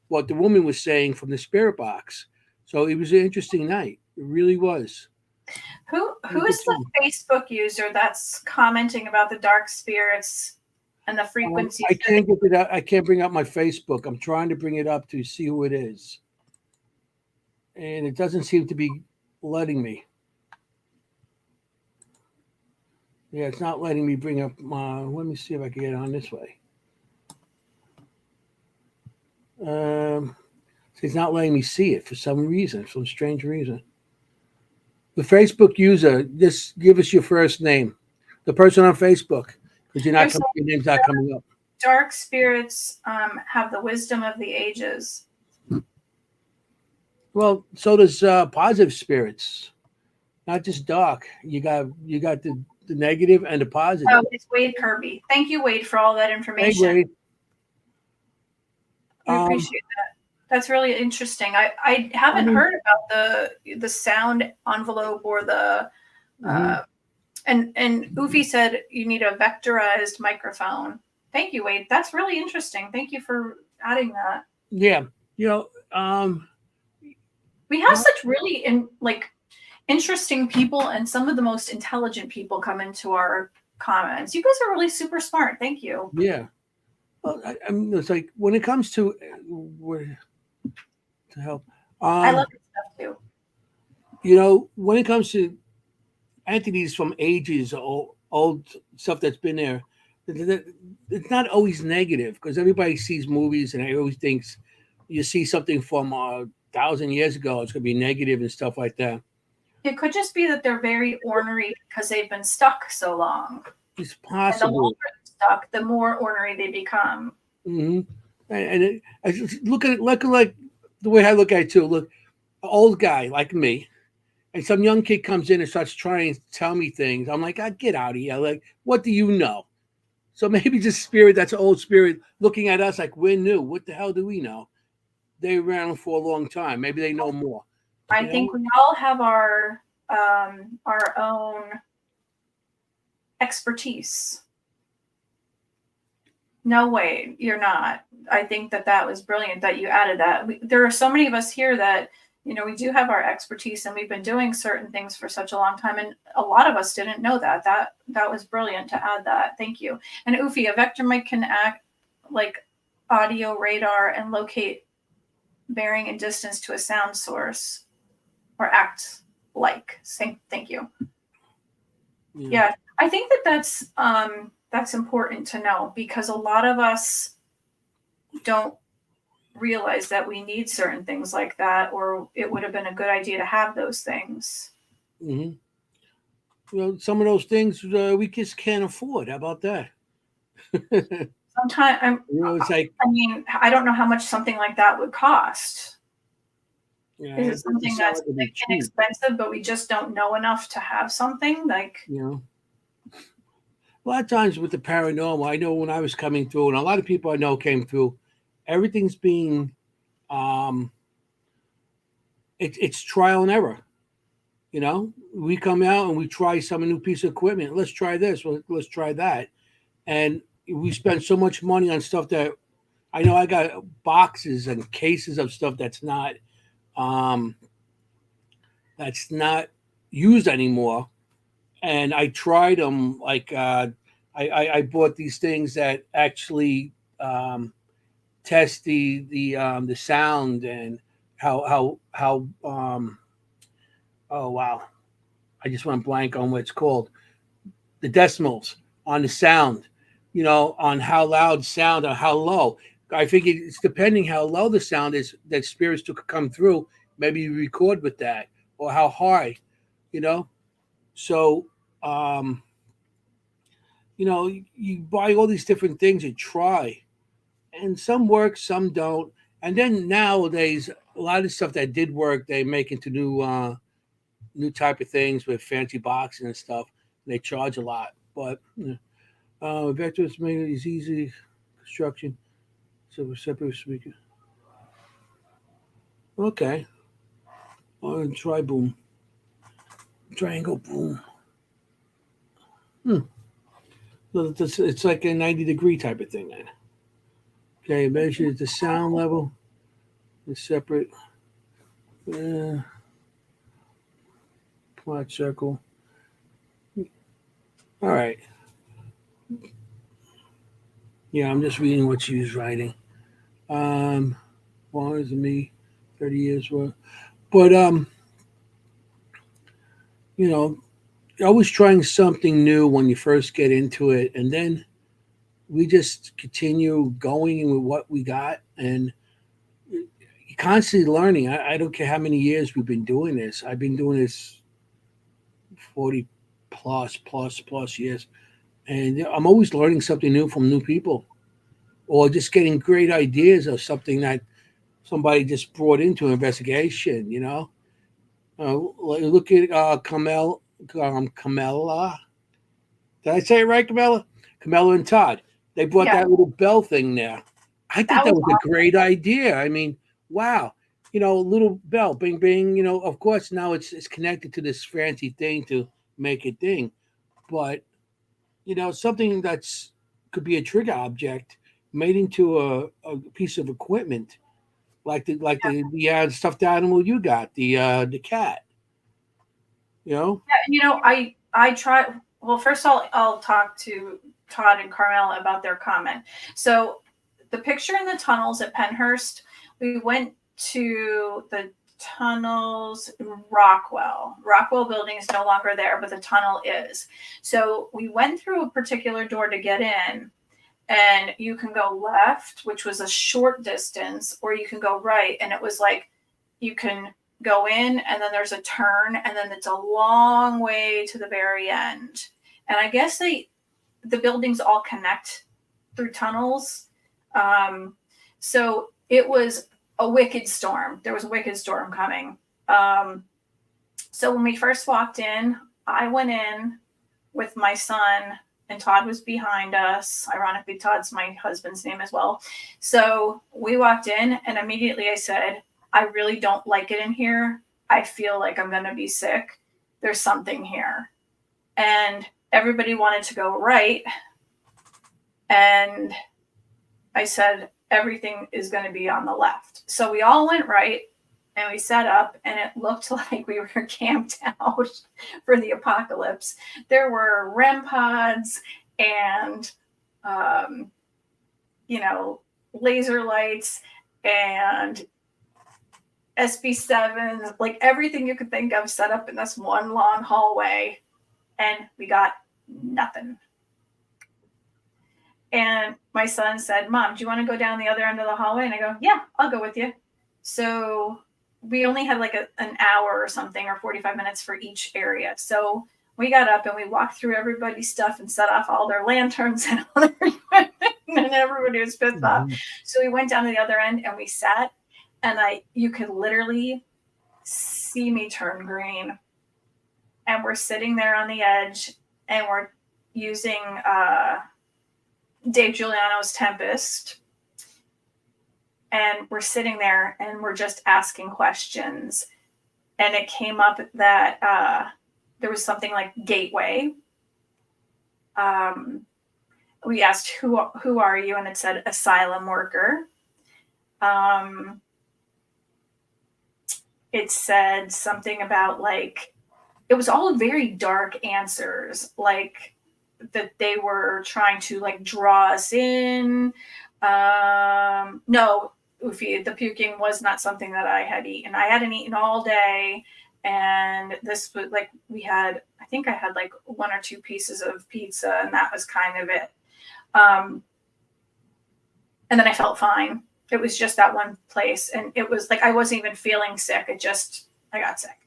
S2: what the woman was saying from the spirit box. So it was an interesting night. It really was.
S1: Who is the Facebook user that's commenting about the dark spirits and the frequency?
S2: I can't get it out. I can't bring up my Facebook. I'm trying to bring it up to see who it is, and it doesn't seem to be letting me. Yeah, it's not letting me bring up my. Let me see if I can get on this way. It's not letting me see it for some reason, some strange reason. The Facebook user, just give us your first name. The person on Facebook, because your name's not coming up.
S1: Dark spirits have the wisdom of the ages.
S2: Well, so does positive spirits, not just dark. You got the negative and the positive.
S1: Oh, it's Wade Kirby. Thank you, Wade, for all that information.
S2: Hey, Wade.
S1: We appreciate that. That's really interesting. I haven't heard about the sound envelope or the And Ufi said you need a vectorized microphone. Thank you, Wade. That's really interesting. Thank you for adding that.
S2: Yeah,
S1: we have such really interesting people, and some of the most intelligent people come into our comments. You guys are really super smart. Thank you.
S2: Yeah. Well, I mean, it's like when it comes to to help.
S1: I love this stuff too.
S2: When it comes to entities from ages, old stuff that's been there, it's not always negative because everybody sees movies and everybody thinks you see something from 1,000 years ago, it's going to be negative and stuff like that.
S1: It could just be that they're very ornery because they've been stuck so long.
S2: It's possible.
S1: And the longer they're stuck, the more ornery they become.
S2: Mm-hmm. And I look at it like the way I look at it too. Look, an old guy like me, and some young kid comes in and starts trying to tell me things. I'm like, get out of here. Like, what do you know? So maybe just spirit, that's old spirit, looking at us like we're new. What the hell do we know? They were around for a long time. Maybe they know more.
S1: I think we all have our own expertise. No way, you're not. I think that was brilliant that you added that. There are so many of us here that, we do have our expertise and we've been doing certain things for such a long time. And a lot of us didn't know that. That was brilliant to add that. Thank you. And Ufi, a vector mic can act like audio radar and locate bearing and distance to a sound source or act like. Thank you. Yeah, I think that's important to know because a lot of us don't realize that we need certain things like that, or it would have been a good idea to have those things.
S2: Mm-hmm. Some of those things we just can't afford. How about that?
S1: Sometimes,
S2: it's like,
S1: I don't know how much something like that would cost.
S2: Yeah,
S1: is it something that's inexpensive, but we just don't know enough to have something like?
S2: A lot of times with the paranormal, I know when I was coming through, and a lot of people I know came through, everything's being, it's trial and error. We come out and we try some new piece of equipment. Let's try this. Let's try that. And we spend so much money on stuff that I know I got boxes and cases of stuff that's not used anymore. And I tried them. Like I bought these things that actually test the sound and how oh wow, I just went blank on what it's called, the decimals on the sound, on how loud sound or how low. I think it's depending how low the sound is that spirits to come through. Maybe you record with that, or how high, So, you buy all these different things and try, and some work, some don't. And then nowadays, a lot of stuff that did work, they make into new type of things with fancy boxes and stuff. And they charge a lot, but vectors make it easy construction. So we're separate speaker. Okay. Try boom. Triangle boom. So it's like a 90-degree type of thing then. Okay, measure the sound level. It's separate. Plot circle. All right. Yeah, I'm just reading what she was writing. Longer than me, 30 years worth. But always trying something new when you first get into it, and then we just continue going with what we got, and constantly learning. I don't care how many years we've been doing this. I've been doing this 40 plus years, and I'm always learning something new from new people, or just getting great ideas of something that somebody just brought into investigation. Look at Camella. Did I say it right, Camella? Camella and Todd. They brought that little bell thing there. I think that was a great idea. I mean, wow. Little bell, bing, bing. Of course, now it's connected to this fancy thing to make it ding. but something that's could be a trigger object made into a piece of equipment, like the stuffed animal you got, the cat.
S1: I try. Well, first I'll talk to Todd and Carmela about their comment. So the picture in the tunnels at Penhurst, we went to the tunnels in Rockwell. Rockwell building is no longer there, but the tunnel is. So we went through a particular door to get in, and you can go left, which was a short distance, or you can go right, and it was like you can go in and then there's a turn and then it's a long way to the very end. And I guess the buildings all connect through tunnels. So it was a wicked storm. There was a wicked storm coming. So when we first walked in, I went in with my son and Todd was behind us. Ironically, Todd's my husband's name as well. So we walked in and immediately I said, I really don't like it in here. I feel like I'm going to be sick. There's something here. And everybody wanted to go right. And I said, everything is going to be on the left. So we all went right and we set up and it looked like we were camped out for the apocalypse. There were REM pods and, laser lights and SB7s, like everything you could think of set up in this one long hallway, and we got nothing. And my son said, Mom, do you want to go down the other end of the hallway? And I go, yeah, I'll go with you. So we only had like an hour or something, or 45 minutes for each area. So we got up and we walked through everybody's stuff and set off all their lanterns and all their equipment, and everybody was pissed off. So we went down to the other end and we sat. And you could literally see me turn green. And we're sitting there on the edge and we're using Dave Giuliano's Tempest. And we're sitting there and we're just asking questions. And it came up that there was something like Gateway. We asked, who are you? And it said asylum worker. It said something about it was all very dark answers, like that they were trying to draw us in. No, Ufi, the puking was not something that I had eaten. I hadn't eaten all day. And this was I think I had one or two pieces of pizza and that was kind of it. And then I felt fine. It was just that one place. And it was I wasn't even feeling sick. I got sick.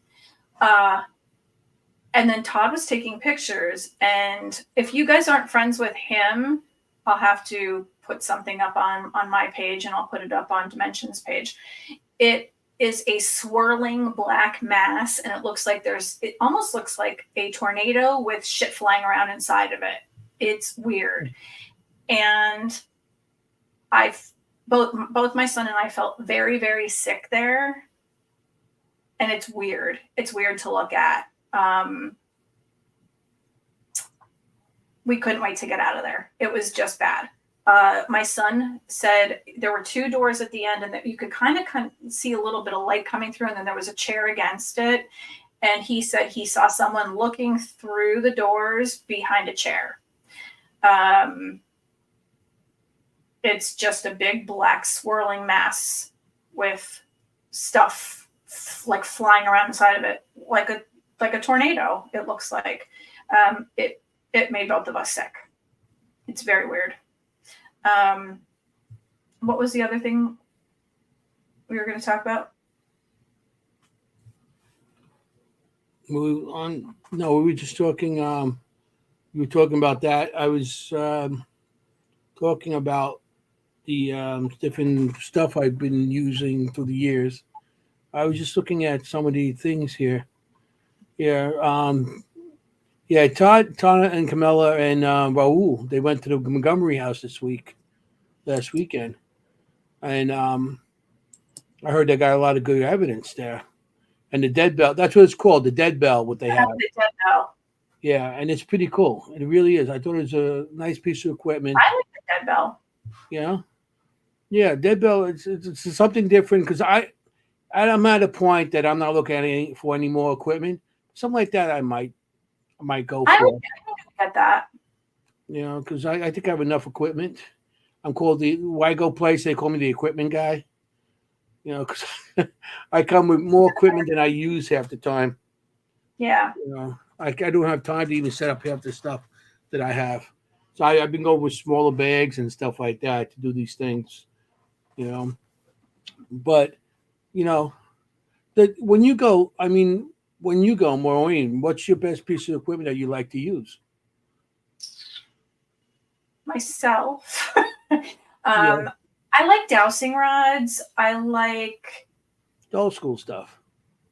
S1: And then Todd was taking pictures. And if you guys aren't friends with him, I'll have to put something up on my page and I'll put it up on Dimensions page. It is a swirling black mass. And it almost looks like a tornado with shit flying around inside of it. It's weird. And both my son and I felt very, very sick there. And it's weird. It's weird to look at. We couldn't wait to get out of there. It was just bad. My son said there were two doors at the end and that you could kind of see a little bit of light coming through. And then there was a chair against it. And he said he saw someone looking through the doors behind a chair. It's just a big black swirling mass with stuff flying around inside of it, like a tornado. It looks like it made both of us sick. It's very weird. What was the other thing we were going to talk about?
S2: We were just talking. You were talking about that. I was talking about the different stuff I've been using through the years. I was just looking at some of the things here. Yeah, Todd and Camilla and Raul, they went to the Montgomery house last weekend. And I heard they got a lot of good evidence there. And the dead bell, that's what it's called, the dead bell, what they have.
S1: The dead bell.
S2: Yeah, and it's pretty cool. It really is. I thought it was a nice piece of equipment.
S1: I like the dead bell.
S2: Yeah, yeah, dead bell. It's something different because I'm at a point that I'm not looking for any more equipment. Something like that, I might go
S1: I
S2: for.
S1: get that.
S2: You know, because I think I have enough equipment. I'm called the why go place. They call me the equipment guy. You know, because I come with more equipment than I use half the time.
S1: Yeah.
S2: You know, I don't have time to even set up half the stuff that I have. So I've been going with smaller bags and stuff like that to do these things. You know, but you know that when you go, I mean, when you go, Maureen, what's your best piece of equipment that you like to use?
S1: Myself.
S2: Yeah,
S1: I like dowsing rods. I like,
S2: the old school stuff.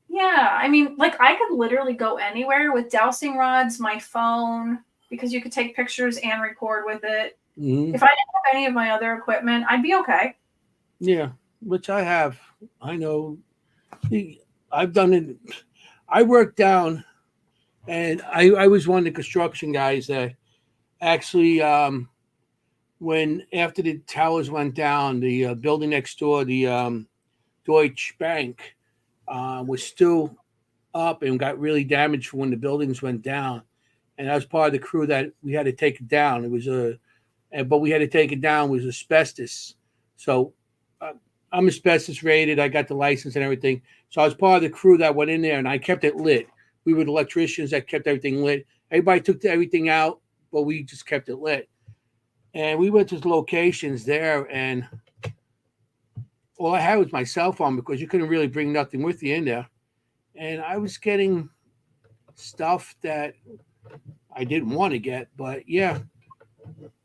S1: yeah, I mean, like I could literally go anywhere with dowsing rods, my phone, because you could take pictures and record with it.
S2: Hmm.
S1: If I didn't have any of my other equipment, I'd be okay.
S2: Yeah, which I have. I know. I've done it. I worked down, and I was one of the construction guys that actually, when after the towers went down, the building next door, the Deutsche Bank, was still up and got really damaged when the buildings went down. And I was part of the crew that we had to take it down. It was but we had to take it down. It was asbestos. So uh, I'm asbestos rated. I got the license and everything. So I was part of the crew that went in there and I kept it lit. We were the electricians that kept everything lit. Everybody took everything out, but we just kept it lit. And we went to locations there, and all I had was my cell phone because you couldn't really bring nothing with you in there. And I was getting stuff that I didn't want to get, but yeah,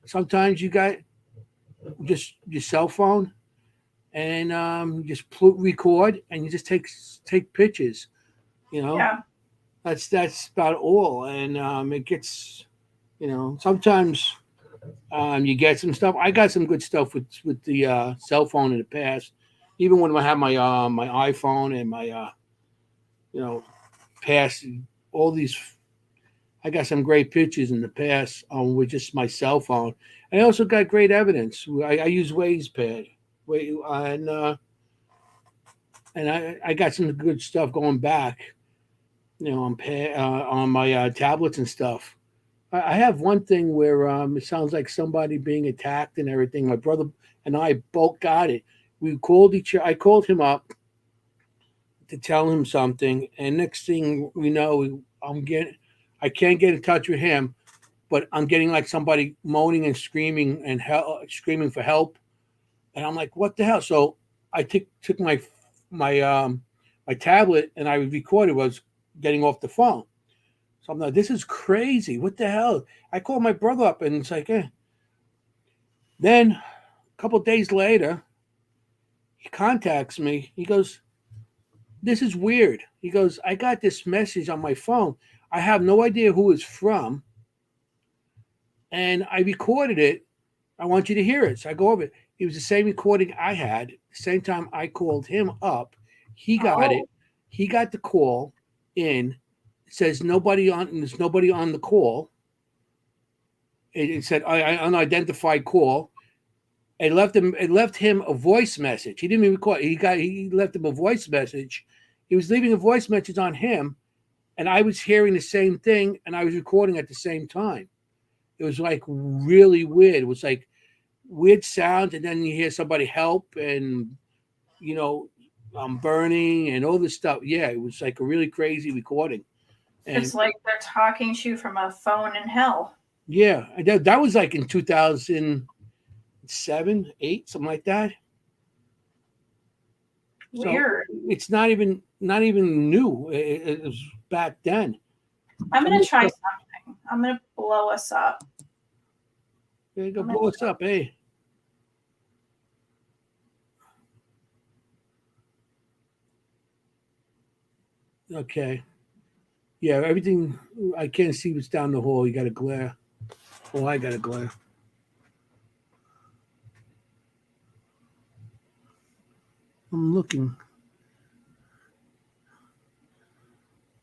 S2: sometimes you got just your cell phone and you just record and you just take pictures. You know,
S1: Yeah.
S2: that's about all. And it gets, sometimes you get some stuff. I got some good stuff with the cell phone in the past. Even when I had my iPhone and my past all these, I got some great pictures in the past with just my cell phone. And I also got great evidence. I use WazePad, and I got some good stuff going back. On my tablets and stuff. I have one thing where it sounds like somebody being attacked and everything. My brother and I both got it. We called each other. I called him up to tell him something, and next thing we know, I can't get in touch with him, but I'm getting like somebody moaning and screaming and screaming for help, and I'm like, what the hell? So I took my tablet and I recorded was getting off the phone. So I'm like, this is crazy. What the hell? I called my brother up and it's like, eh. Then a couple of days later, he contacts me. He goes, this is weird. He goes, I got this message on my phone. I have no idea who it's from. And I recorded it. I want you to hear it. So I go over it. It was the same recording I had. The same time I called him up. He got it.
S1: Oh,
S2: He got the call in. It says there's nobody on the call. It said unidentified call. It left him a voice message. He didn't even record. He left him a voice message. He was leaving a voice message on him, and I was hearing the same thing, and I was recording at the same time. It was like really weird. It was like weird sound, and then you hear somebody help, and you know, burning and all this stuff. Yeah, it was like a really crazy recording. And
S1: it's like they're talking to you from a phone in hell.
S2: yeah, that was like in 2007, 8, something like that. So
S1: Weird.
S2: it's not even new. It was back then.
S1: I'm gonna try something. I'm gonna blow us up.
S2: There you go.
S1: I'm gonna,
S2: Blow us up, hey. Okay. Yeah, everything. I can't see what's down the hall. You got a glare. Oh, I got a glare. I'm looking.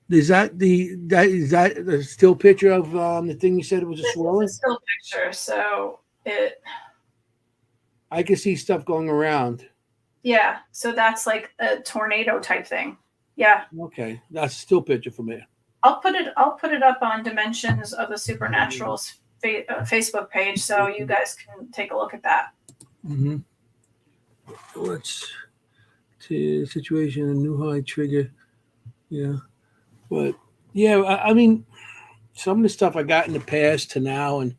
S2: Is that the still picture of the thing you said it was a
S1: This
S2: swirling?
S1: is a still picture, so it.
S2: I can see stuff going around.
S1: Yeah, so that's like a tornado type thing. Yeah.
S2: Okay, that's a still picture from here.
S1: I'll put it up on Dimensions of the Supernatural's Facebook page, so you guys can take a look at that.
S2: Mm-hmm. What's to situation a new high trigger? Yeah, but yeah, I mean, some of the stuff I got in the past to now, and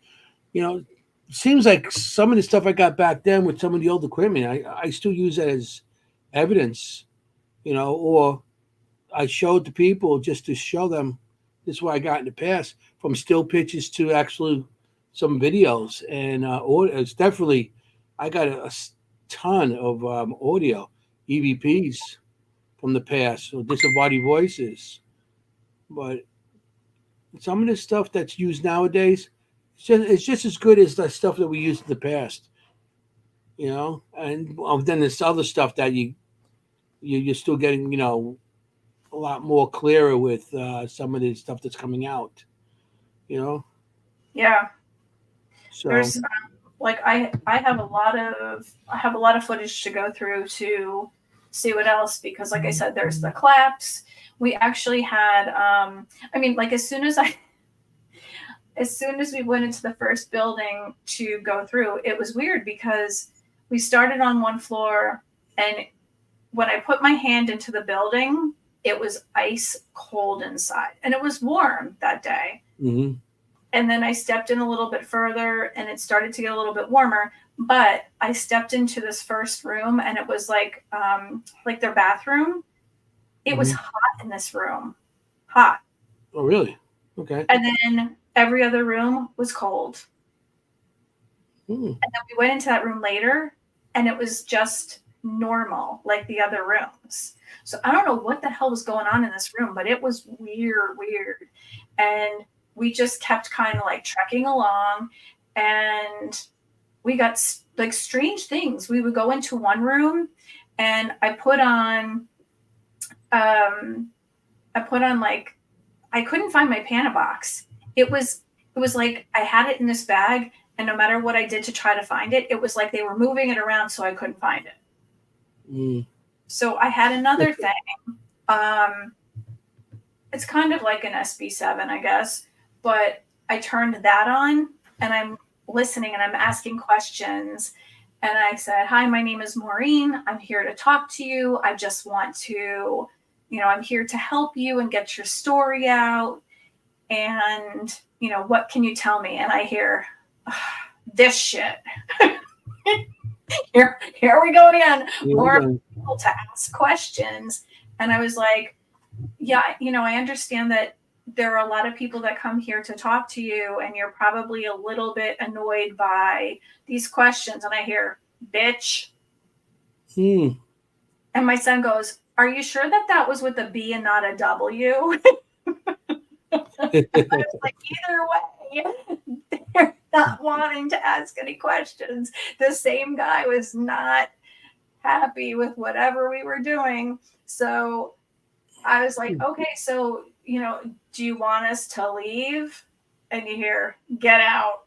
S2: you know, it seems like some of the stuff I got back then with some of the old equipment, I still use it as evidence, or I showed to people just to show them this is what I got in the past, from still pictures to actually some videos, and it's definitely I got a ton of audio EVPs from the past, so disembodied voices, but some of the stuff that's used nowadays, it's just as good as the stuff that we used in the past, and then this other stuff that you're still getting, a lot more clearer with some of the stuff that's coming out,
S1: Yeah.
S2: So
S1: There's like I have a lot of footage to go through to see what else, because like I said, there's the claps. We actually had I mean, like as soon as we went into the first building to go through, it was weird because we started on one floor, and when I put my hand into the building, it was ice cold inside, and it was warm that day.
S2: mm-hmm.
S1: And then I stepped in a little bit further, and it started to get a little bit warmer. But I stepped into this first room, and it was like their bathroom. It was hot in this room, hot.
S2: Oh, really? Okay.
S1: And then every other room was cold. And then we went into that room later, and it was just normal, like the other rooms. So I don't know what the hell was going on in this room, but it was weird. And we just kept kind of like trekking along, and we got like strange things. We would go into one room, and I put on like, I couldn't find my Pana box. It was like I had it in this bag, and no matter what I did to try to find it, it was like they were moving it around, so I couldn't find it. So I had another thing. It's kind of like an SB7, I guess, but I turned that on, and I'm listening, and I'm asking questions. And I said, "Hi, my name is Maureen. I'm here to talk to you. I just want to, I'm here to help you and get your story out. And, what can you tell me?" And I hear this shit. Here we go again. More people to ask questions. And I was like, yeah, I understand that there are a lot of people that come here to talk to you, and you're probably a little bit annoyed by these questions. And I hear, bitch. And my son goes, "Are you sure that was with a B and not a W?" I was like, either way, they're not wanting to ask any questions. The same guy was not happy with whatever we were doing. So I was like, okay, so, do you want us to leave? And you hear, "Get out."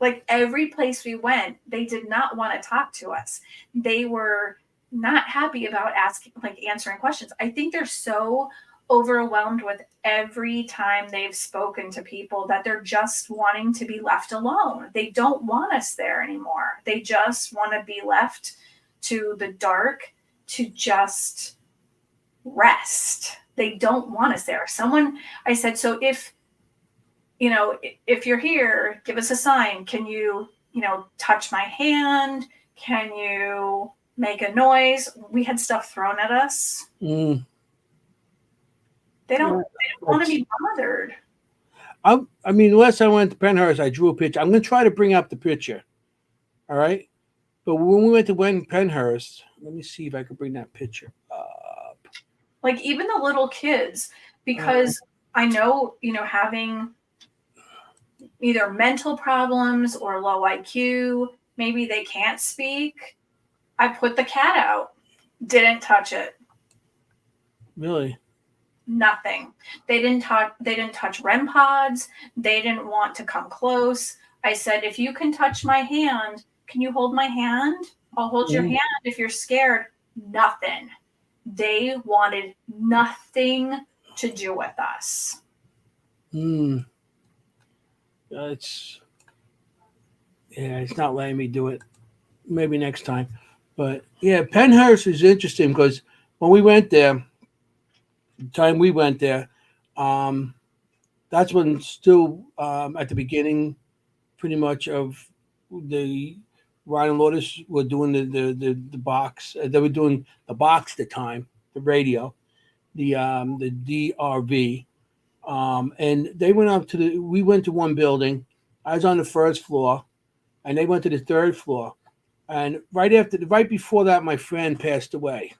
S1: Like every place we went, they did not want to talk to us. They were not happy about answering questions. I think they're so overwhelmed with every time they've spoken to people that they're just wanting to be left alone. They don't want us there anymore. They just want to be left to the dark to just rest. They don't want us there. I said, so if you're here, give us a sign. Can you, touch my hand? Can you make a noise? We had stuff thrown at us. They don't want to be bothered.
S2: I mean, last time I went to Penhurst, I drew a picture. I'm going to try to bring up the picture. All right. But when we went to Penhurst, let me see if I can bring that picture up.
S1: Like even the little kids, because I know, having either mental problems or low IQ, maybe they can't speak. I put the cat out, didn't touch it.
S2: Really?
S1: Nothing. They didn't touch REM pods. They didn't want to come close. I said, if you can touch my hand, can you hold my hand? I'll hold your hand if you're scared. Nothing. They wanted nothing to do with us.
S2: It's not letting me do it. Maybe next time. But yeah, Penhurst is interesting because when we went there, the time we went there, that's when still at the beginning, pretty much of the Ryan and Lotus were doing the box. They were doing the box at the time, the radio, the DRV, and they went up to we went to one building. I was on the first floor, and they went to the third floor. And right before that, my friend passed away.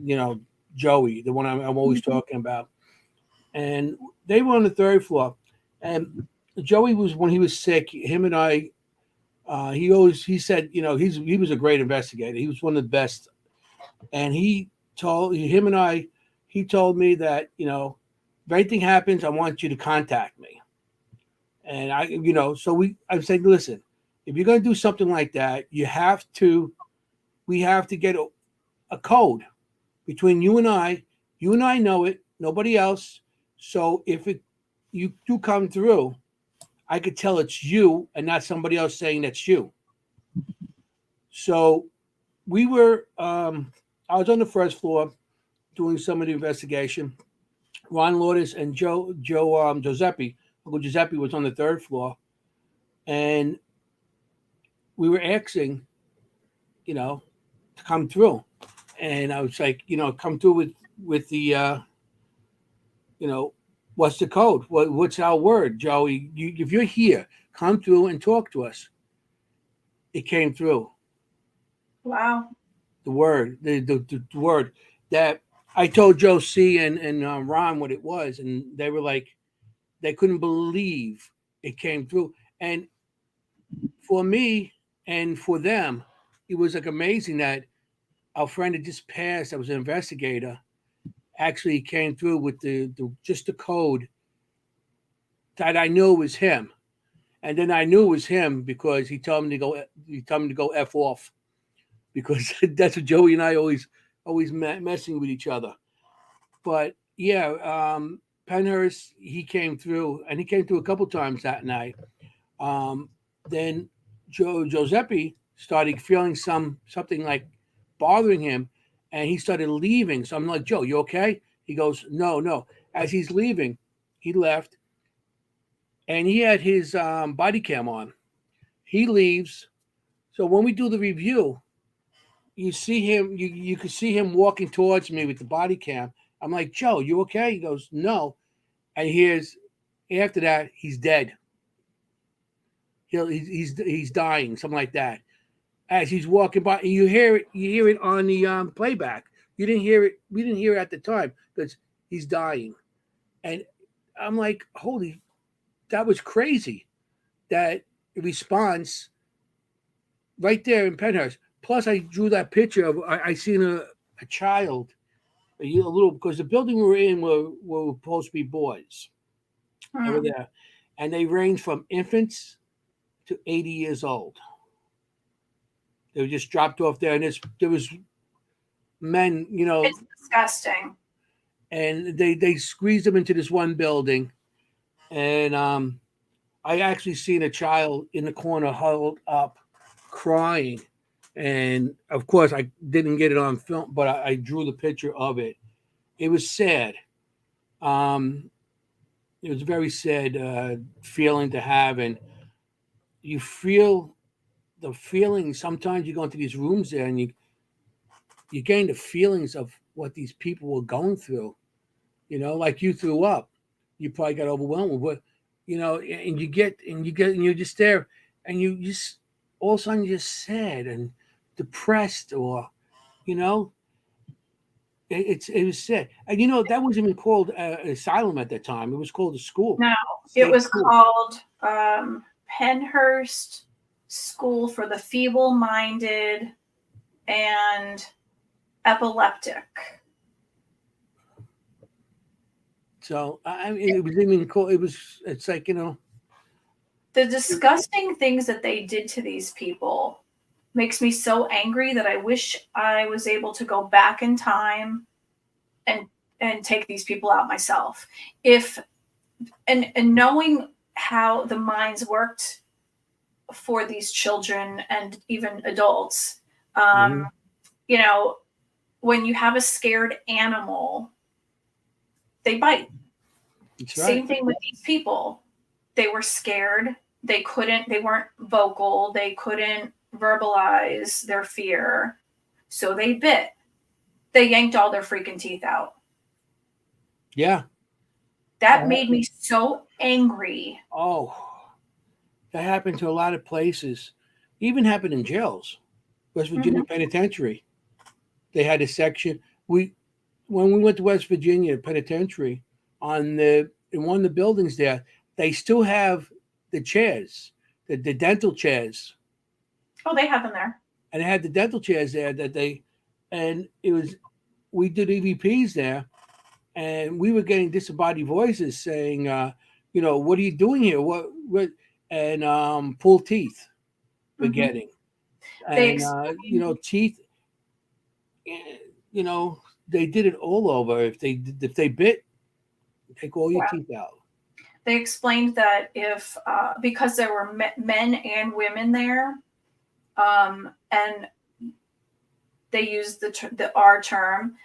S2: You know, Joey, the one I'm always talking about. And they were on the third floor. And Joey was, when he was sick, him and I, he said, you know, he was a great investigator. He was one of the best. And he told me that, you know, if anything happens, I want you to contact me. And I said, listen, if you're going to do something like that, we have to get a code between you and I. You and I know it, nobody else. So if you do come through, I could tell it's you and not somebody else saying that's you. So we were, I was on the first floor doing some of the investigation. Ron Lourdes and Giuseppe, Uncle Giuseppe was on the third floor. And we were asking, you know, to come through. And I was like, you know, come through with the, you know, what's the code? What's our word, Joey? If you're here, come through and talk to us. It came through.
S1: Wow.
S2: The word, the word that I told Joe C and Ron what it was, and they were like, they couldn't believe it came through. And for me and for them, it was like amazing that our friend had just passed, that was an investigator, actually came through with just the code that I knew was him. And then I knew it was him because he told me to go F off, because that's what Joey and I always messing with each other. But yeah, Penhurst, he came through, and he came through a couple times that night. Then Giuseppe started feeling something like bothering him, and he started leaving. So I'm like, Joe, you okay? He goes, no. As he's leaving, he left, and he had his body cam on. He leaves. So when we do the review, you see him, you can see him walking towards me with the body cam. I'm like, Joe, you okay? He goes, no. And after that, he's dead. He's dying, something like that. As he's walking by, and you hear it on the playback. You didn't hear it. We didn't hear it at the time because he's dying. And I'm like, holy, that was crazy. That response right there in Penhurst. Plus, I drew that picture of I seen a child, a little, because the building we were in were supposed to be boys. They were there, and they ranged from infants to 80 years old. They were just dropped off there, and there was men, you know.
S1: It's disgusting.
S2: And they squeezed them into this one building, and I actually seen a child in the corner huddled up, crying. And of course, I didn't get it on film, but I drew the picture of it. It was sad. It was a very sad feeling to have, and you feel the feeling. Sometimes you go into these rooms there, and you gain the feelings of what these people were going through. You know, like you threw up, you probably got overwhelmed with what, you know, and you're just there, and you just all of a sudden you're sad and depressed, or, you know, it was sad. And you know, that wasn't even called asylum at that time. It was called a school.
S1: No, it was called Penhurst School for the Feeble-Minded and Epileptic.
S2: So I mean, it was even cool. It's like,
S1: The disgusting things that they did to these people makes me so angry that I wish I was able to go back in time and take these people out myself. And knowing how the minds worked for these children and even adults, you know, when you have a scared animal, they bite.
S2: That's right.
S1: Same thing with these people. They were scared. They weren't vocal. They couldn't verbalize their fear. So they bit. They yanked all their freaking teeth out.
S2: Yeah.
S1: That made me so angry.
S2: Oh, that happened to a lot of places. Even happened in jails. West Virginia Penitentiary. They had a section. When we went to West Virginia Penitentiary, in one of the buildings there, they still have the chairs, the dental chairs.
S1: Oh, they have them there.
S2: And they had the dental chairs there we did EVPs there, and we were getting disembodied voices saying, what are you doing here? What and pulled teeth we're getting. And teeth, they did it all over. If they bit, take all your teeth out.
S1: They explained that if because there were men and women there, and they used our term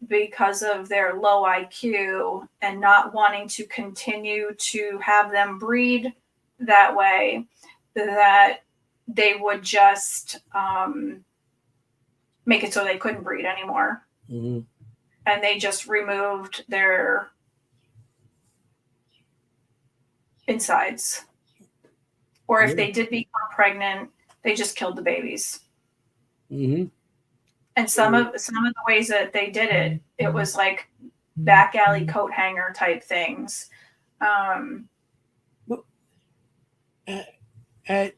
S1: because of their low IQ and not wanting to continue to have them breed that way, that they would just make it so they couldn't breed anymore.
S2: Mm-hmm.
S1: And they just removed their insides. Or if they did become pregnant, they just killed the babies.
S2: Mm-hmm.
S1: And some of the ways that they did it, it was like back alley coat hanger type things.
S2: At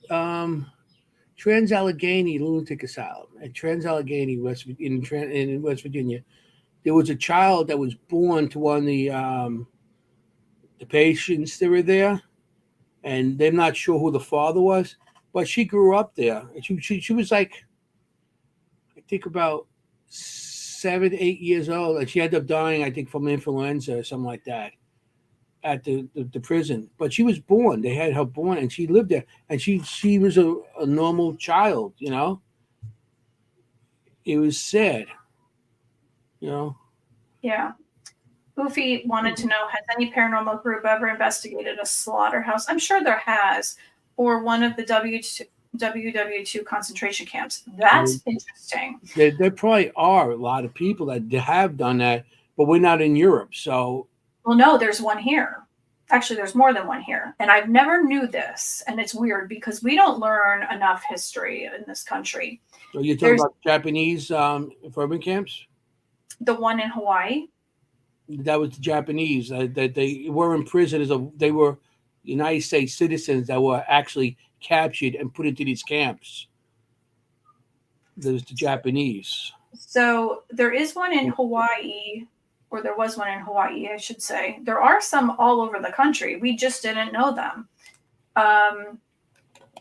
S2: Trans-Allegheny Lunatic Asylum, at Trans-Allegheny, in West Virginia, there was a child that was born to one of the patients that were there, and they're not sure who the father was, but she grew up there. And she was like, I think about 7, 8 years old, and she ended up dying, I think, from influenza or something like that at the prison. But she was born. They had her born, and she lived there, and she was a normal child. It was sad.
S1: Yeah. Goofy wanted to know, has any paranormal group ever investigated a slaughterhouse? I'm sure there has, or one of the WW2 concentration camps. That's interesting.
S2: There probably are a lot of people that have done that, but we're not in Europe, so.
S1: Well, no, there's one here. Actually, there's more than one here, and I've never knew this, and it's weird because we don't learn enough history in this country.
S2: So you're talking about Japanese internment camps?
S1: The one in Hawaii.
S2: That was the Japanese that they were in prison they were United States citizens that were actually captured and put into these camps. There's the Japanese.
S1: So there is one in Hawaii, or there was one in Hawaii, I should say. There are some all over the country. We just didn't know them.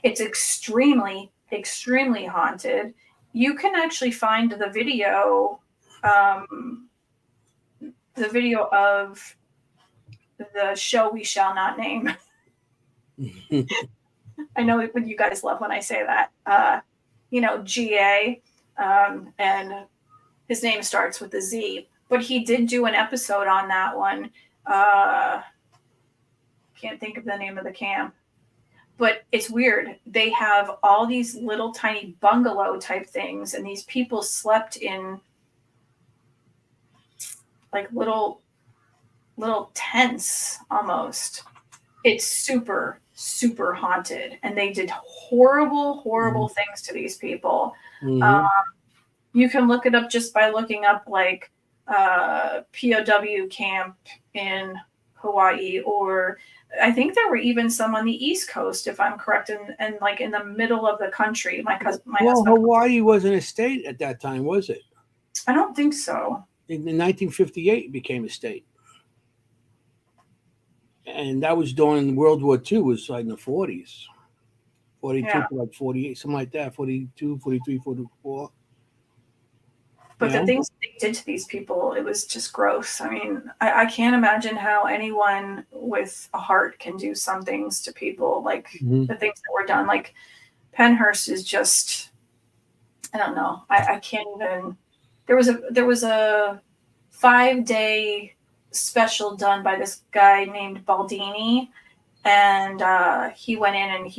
S1: It's extremely, extremely haunted. You can actually find the video of the show we shall not name. I know you guys love when I say that. GA, and his name starts with a Z, but he did do an episode on that one. Can't think of the name of the camp, but it's weird. They have all these little tiny bungalow type things, and these people slept in like little tents almost. It's super, super haunted, and they did horrible things to these people. You can look it up just by looking up like POW camp in Hawaii, or I think there were even some on the East Coast, if I'm correct, and like in the middle of the country. My husband.
S2: Hawaii wasn't a state at that time, was it?
S1: I don't think so.
S2: In 1958, it became a state. and that was during World War II. Was like in the 40s, 42
S1: Yeah.
S2: to like 48, something like that. 42, 43, 44.
S1: But the things they did to these people, it was just gross. I mean, I can't imagine how anyone with a heart can do some things to people, like the things that were done. Like Pennhurst is just, I don't know. I can't even. There was a 5-day special done by this guy named Baldini, and he went in and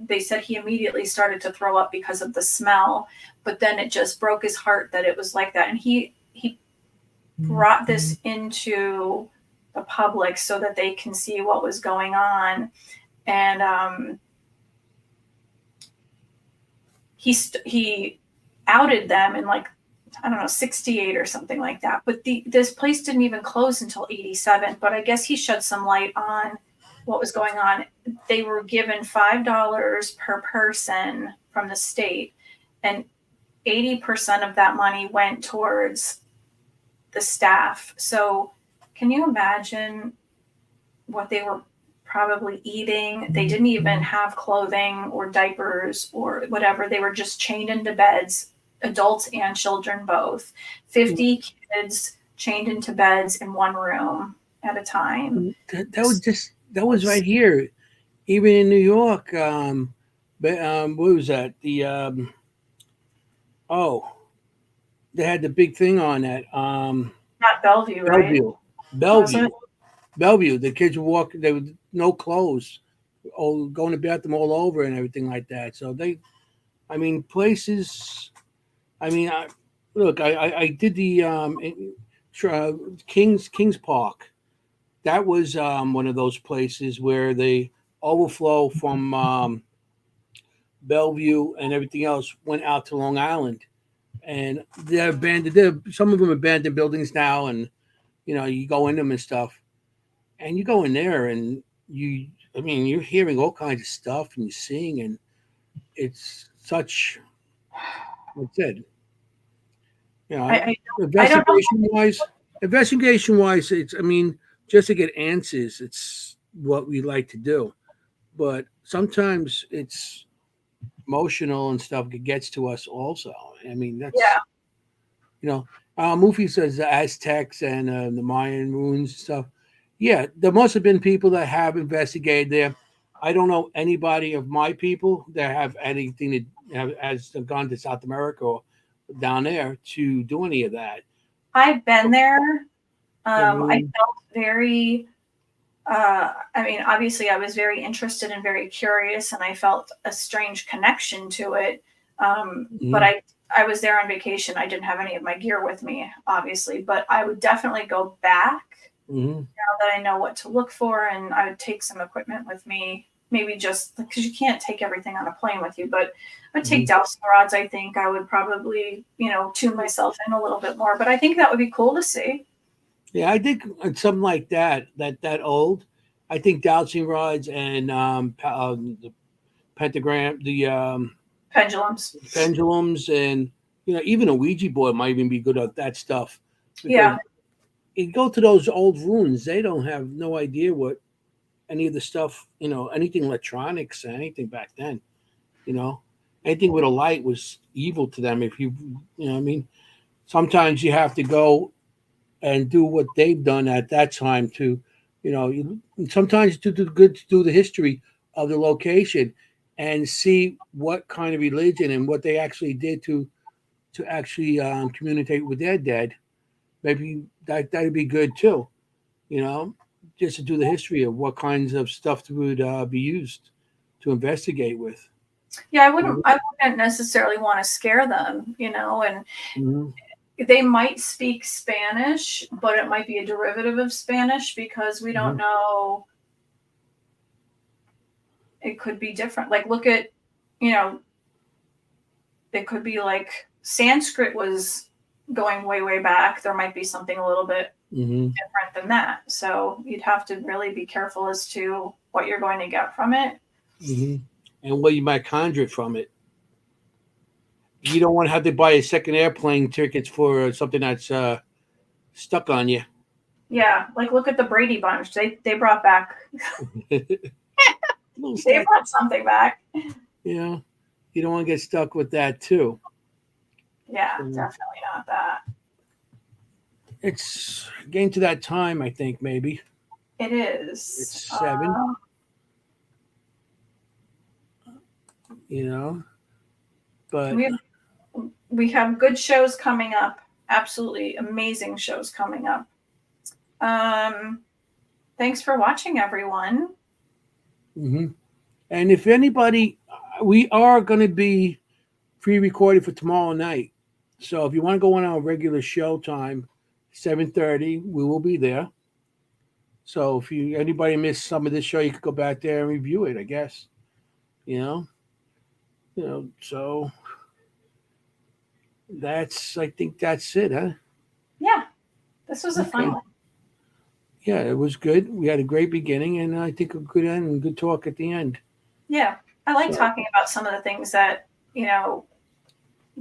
S1: they said he immediately started to throw up because of the smell, but then it just broke his heart that it was like that. And he brought this into the public so that they can see what was going on. And he outed them in like, I don't know, 68 or something like that. But this place didn't even close until 87. But I guess he shed some light on what was going on. They were given $5 per person from the state, and 80% of that money went towards the staff. So can you imagine what they were probably eating? They didn't even have clothing or diapers or whatever. They were just chained into beds, adults and children both. 50 kids chained into beds in one room at a time.
S2: That was right here, even in New York. What was that? They had the big thing on that.
S1: Not Bellevue, right?
S2: Bellevue. The kids were walking. They were no clothes, going to bathroom all over and everything like that. So places. I did the Kings Park. That was one of those places where they overflow from Bellevue and everything else went out to Long Island, and they're abandoned. Some of them abandoned buildings now, and you go in them and stuff, and you go in there and you're hearing all kinds of stuff and you're seeing, and it's such. What's it? Investigation wise, it's. Just to get answers, it's what we like to do, but sometimes it's emotional and stuff. It gets to us also. That's Mufi says the Aztecs and the Mayan ruins and stuff. Yeah, there must have been people that have investigated there. I don't know anybody of my people that have anything that has gone to South America or down there to do any of that.
S1: I've been there. I felt very, obviously I was very interested and very curious, and I felt a strange connection to it. But I was there on vacation. I didn't have any of my gear with me, obviously, but I would definitely go back now that I know what to look for, and I would take some equipment with me, maybe just because you can't take everything on a plane with you, but I would take dowsing rods. I think I would probably, tune myself in a little bit more, but I think that would be cool to see.
S2: Yeah, I think something like that old. I think dowsing rods and the pentagram, the pendulums, and even a Ouija board might even be good at that stuff.
S1: Yeah,
S2: you go to those old ruins; they don't have no idea what any of the stuff, anything electronics, anything back then. Anything with a light was evil to them. If sometimes you have to go and do what they've done at that time to, sometimes to do the history of the location and see what kind of religion and what they actually did to actually communicate with their dead. Maybe that'd be good too, just to do the history of what kinds of stuff would be used to investigate with.
S1: Yeah, I wouldn't necessarily want to scare them, and they might speak Spanish, but it might be a derivative of Spanish because we don't know. It could be different. Like, look at, it could be like Sanskrit was going way, way back. There might be something a little bit different than that. So you'd have to really be careful as to what you're going to get from it.
S2: And what you might conjure from it. You don't want to have to buy a second airplane tickets for something that's stuck on you.
S1: Yeah, like look at the Brady Bunch. They brought back. They brought something back.
S2: Yeah, you don't want to get stuck with that too.
S1: Yeah, definitely not that.
S2: It's getting to that time, I think, maybe.
S1: It is.
S2: It's 7. But
S1: we have good shows coming up. Absolutely amazing shows coming up. Thanks for watching, everyone.
S2: Mm-hmm. And if anybody, we are going to be pre-recorded for tomorrow night. So if you want to go on our regular show time, 7:30, we will be there. So if anybody missed some of this show, you could go back there and review it, I guess. So I think that's it, huh?
S1: Yeah, this was a fun one.
S2: Yeah, it was good. We had a great beginning, and I think a good end and good talk at the end.
S1: Yeah, I like talking about some of the things that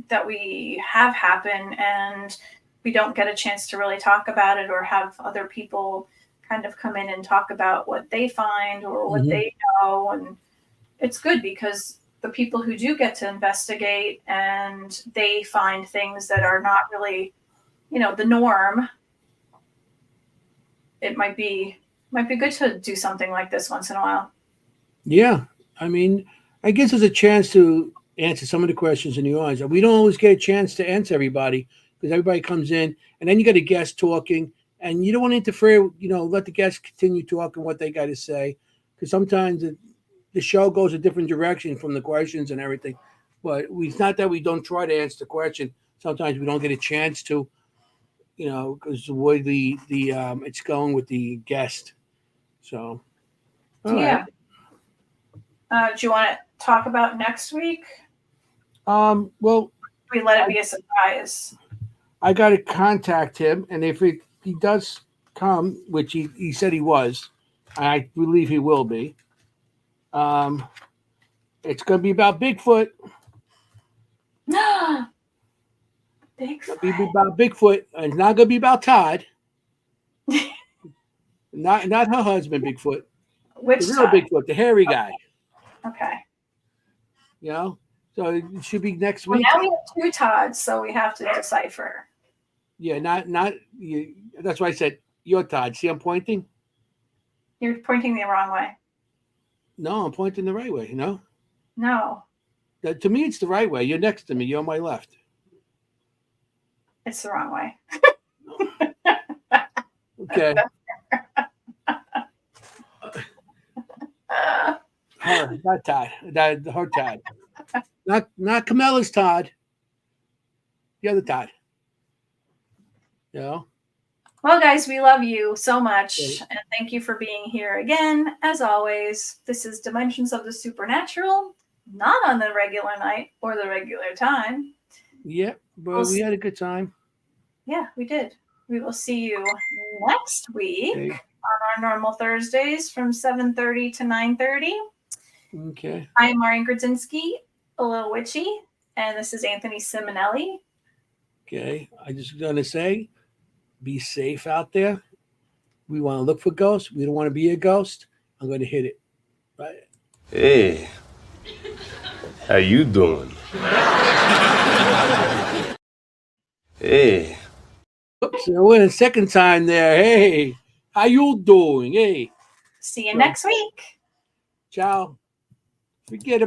S1: that we have happen, and we don't get a chance to really talk about it, or have other people kind of come in and talk about what they find or what they know. And it's good because the people who do get to investigate and they find things that are not really, the norm, it might be good to do something like this once in a while.
S2: Yeah. I mean, I guess there's a chance to answer some of the questions in the audience. We don't always get a chance to answer everybody because everybody comes in and then you got a guest talking and you don't want to interfere, let the guests continue talking what they got to say. Because sometimes the show goes a different direction from the questions and everything. But it's not that we don't try to answer the question. Sometimes we don't get a chance to, because the way the it's going with the guest. So,
S1: yeah. Right. Do you want to talk about next week?
S2: Well,
S1: we let it be a surprise.
S2: I got to contact him, and if he does come, which he said he was, I believe he will be. It's going to be about Bigfoot.
S1: Bigfoot.
S2: It's going to be about Bigfoot, and it's not going to be about Todd. not her husband, Bigfoot.
S1: Which
S2: the real
S1: Todd?
S2: Bigfoot, the hairy guy.
S1: Okay.
S2: So it should be next week.
S1: Now we have 2 Todds, so we have to decipher.
S2: Yeah, not you. That's why I said you're Todd. See, I'm pointing.
S1: You're pointing the wrong way.
S2: No, I'm pointing the right way.
S1: No.
S2: To me, it's the right way. You're next to me. You're on my left.
S1: It's the wrong way.
S2: Okay. Her, not Todd. Her Todd. Not Camilla's Todd. The other Todd.
S1: Well, guys, we love you so much. Okay. And thank you for being here again. As always, this is Dimensions of the Supernatural, not on the regular night or the regular time.
S2: Yeah, but we had a good time.
S1: Yeah, we did. We will see you next week on our normal Thursdays from 7:30 to 9:30.
S2: Okay.
S1: I'm Maureen Grudzinski, a little witchy, and this is Anthony Simonelli.
S2: Okay. I just going to say, be safe out there. We want to look for ghosts. We don't want to be a ghost. I'm going to hit it. Right.
S4: Hey, how you doing? Hey.
S2: Oops, I went a second time there. Hey, how you doing? Hey.
S1: See you next week.
S2: Ciao. Forget